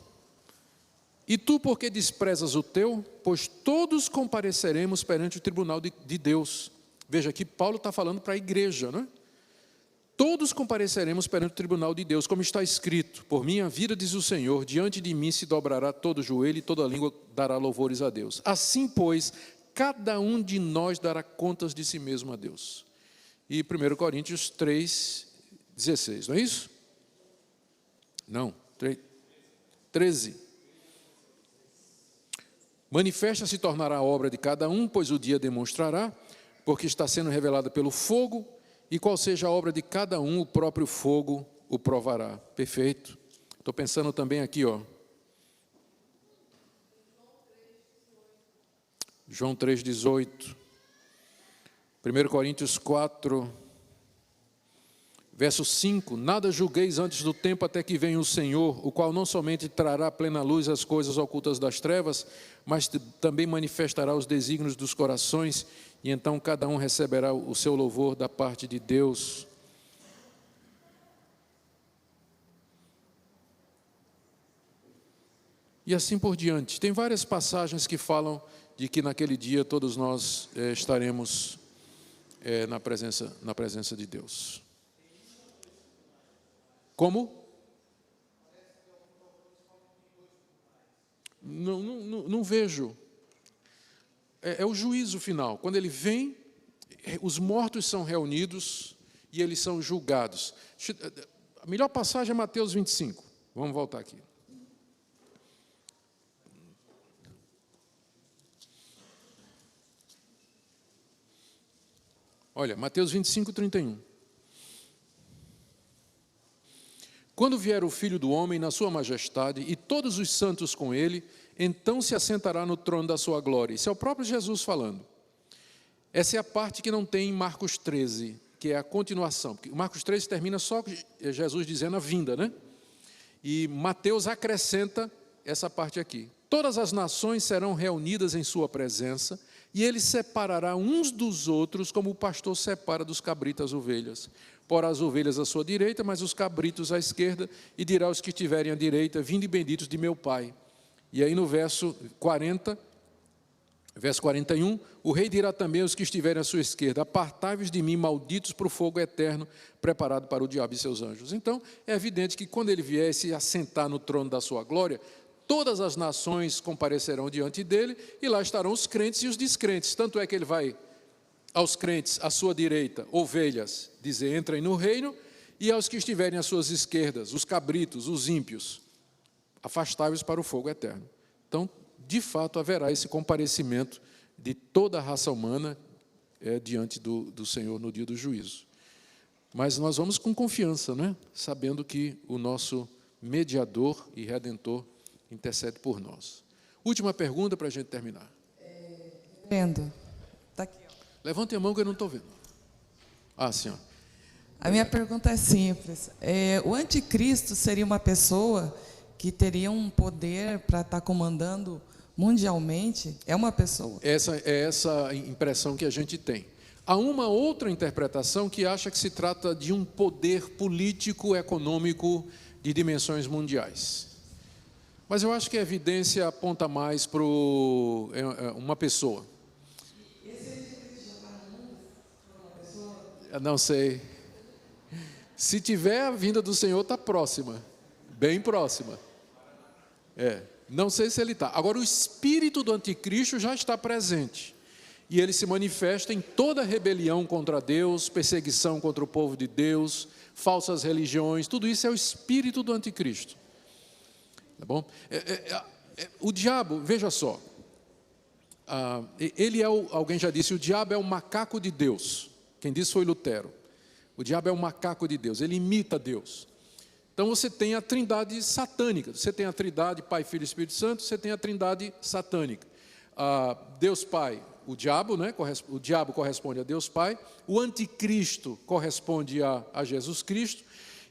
E tu, por que desprezas o teu? Pois todos compareceremos perante o tribunal de Deus. Veja, aqui Paulo está falando para a igreja, não é? Todos compareceremos perante o tribunal de Deus, como está escrito: por minha vida, diz o Senhor, diante de mim se dobrará todo o joelho e toda língua dará louvores a Deus. Assim, pois, cada um de nós dará contas de si mesmo a Deus. E 1 Coríntios 3:16, não é isso? Não, 13. Manifesta se tornará a obra de cada um, pois o dia demonstrará, porque está sendo revelada pelo fogo, e qual seja a obra de cada um, o próprio fogo o provará. Perfeito. Estou pensando também aqui, João 3,18. 1 Coríntios 4, verso 5. Nada julgueis antes do tempo até que venha o Senhor, o qual não somente trará à plena luz as coisas ocultas das trevas, mas também manifestará os desígnios dos corações, e então cada um receberá o seu louvor da parte de Deus. E assim por diante. Tem várias passagens que falam de que naquele dia todos nós estaremos na presença de Deus. Como? Não vejo. É o juízo final. Quando ele vem, os mortos são reunidos e eles são julgados. A melhor passagem é Mateus 25. Vamos voltar aqui. Olha, Mateus 25, 31. Quando vier o Filho do Homem na sua majestade e todos os santos com ele, então se assentará no trono da sua glória. Isso é o próprio Jesus falando. Essa é a parte que não tem em Marcos 13, que é a continuação. Porque Marcos 13 termina só com Jesus dizendo a vinda, né? E Mateus acrescenta essa parte aqui. Todas as nações serão reunidas em sua presença, e ele separará uns dos outros, como o pastor separa dos cabritos as ovelhas. Porá as ovelhas à sua direita, mas os cabritos à esquerda, e dirá aos que estiverem à direita: vinde benditos de meu Pai. E aí no verso 40, verso 41, o rei dirá também aos que estiverem à sua esquerda: apartai-vos de mim, malditos, para o fogo eterno, preparado para o diabo e seus anjos. Então, é evidente que quando ele vier se assentar no trono da sua glória, todas as nações comparecerão diante dele, e lá estarão os crentes e os descrentes. Tanto é que ele vai aos crentes à sua direita, ovelhas, dizer: entrem no reino, e aos que estiverem às suas esquerdas, os cabritos, os ímpios, afastai-vos para o fogo eterno. Então, de fato, haverá esse comparecimento de toda a raça humana diante do Senhor no dia do juízo. Mas nós vamos com confiança, né? Sabendo que o nosso mediador e redentor intercede por nós. Última pergunta para a gente terminar. Vendo. Tá aqui, ó. Levante a mão que eu não estou vendo. Ah, senhora. A minha pergunta é simples. O anticristo seria uma pessoa que teria um poder para estar comandando mundialmente? É uma pessoa? Essa impressão que a gente tem. Há uma outra interpretação que acha que se trata de um poder político, econômico de dimensões mundiais. Mas eu acho que a evidência aponta mais para uma pessoa. Eu não sei. Se tiver, a vinda do Senhor está próxima, bem próxima. Não sei se ele está. Agora, o espírito do anticristo já está presente. E ele se manifesta em toda rebelião contra Deus, perseguição contra o povo de Deus, falsas religiões, tudo isso é o espírito do anticristo. Tá bom? O diabo, veja só, ele é alguém já disse, o diabo é o macaco de Deus. Quem disse foi Lutero. O diabo é o macaco de Deus, ele imita Deus. Então você tem a trindade satânica, você tem a trindade Pai, Filho e Espírito Santo, você tem a trindade satânica. Deus Pai, o diabo, né? O diabo corresponde a Deus Pai, o anticristo corresponde a Jesus Cristo,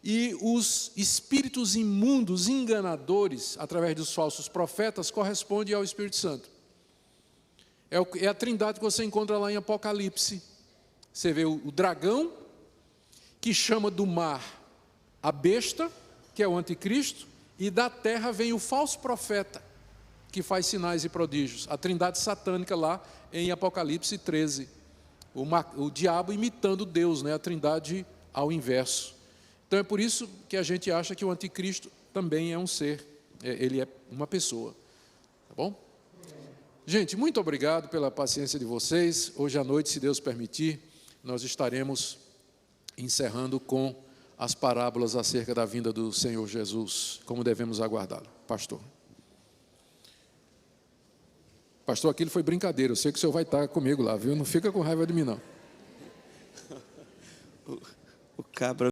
e os espíritos imundos, enganadores, através dos falsos profetas, correspondem ao Espírito Santo. É a trindade que você encontra lá em Apocalipse. Você vê o dragão, que chama do mar a besta, que é o anticristo, e da terra vem o falso profeta, que faz sinais e prodígios. A trindade satânica lá em Apocalipse 13. O diabo imitando Deus, né? A trindade ao inverso. Então é por isso que a gente acha que o anticristo também é um ser, ele é uma pessoa. Tá bom? Gente, muito obrigado pela paciência de vocês. Hoje à noite, se Deus permitir, nós estaremos encerrando com as parábolas acerca da vinda do Senhor Jesus, como devemos aguardá-lo. Pastor, aquilo foi brincadeira, eu sei que o senhor vai estar comigo lá, viu? Não fica com raiva de mim, não. O cabra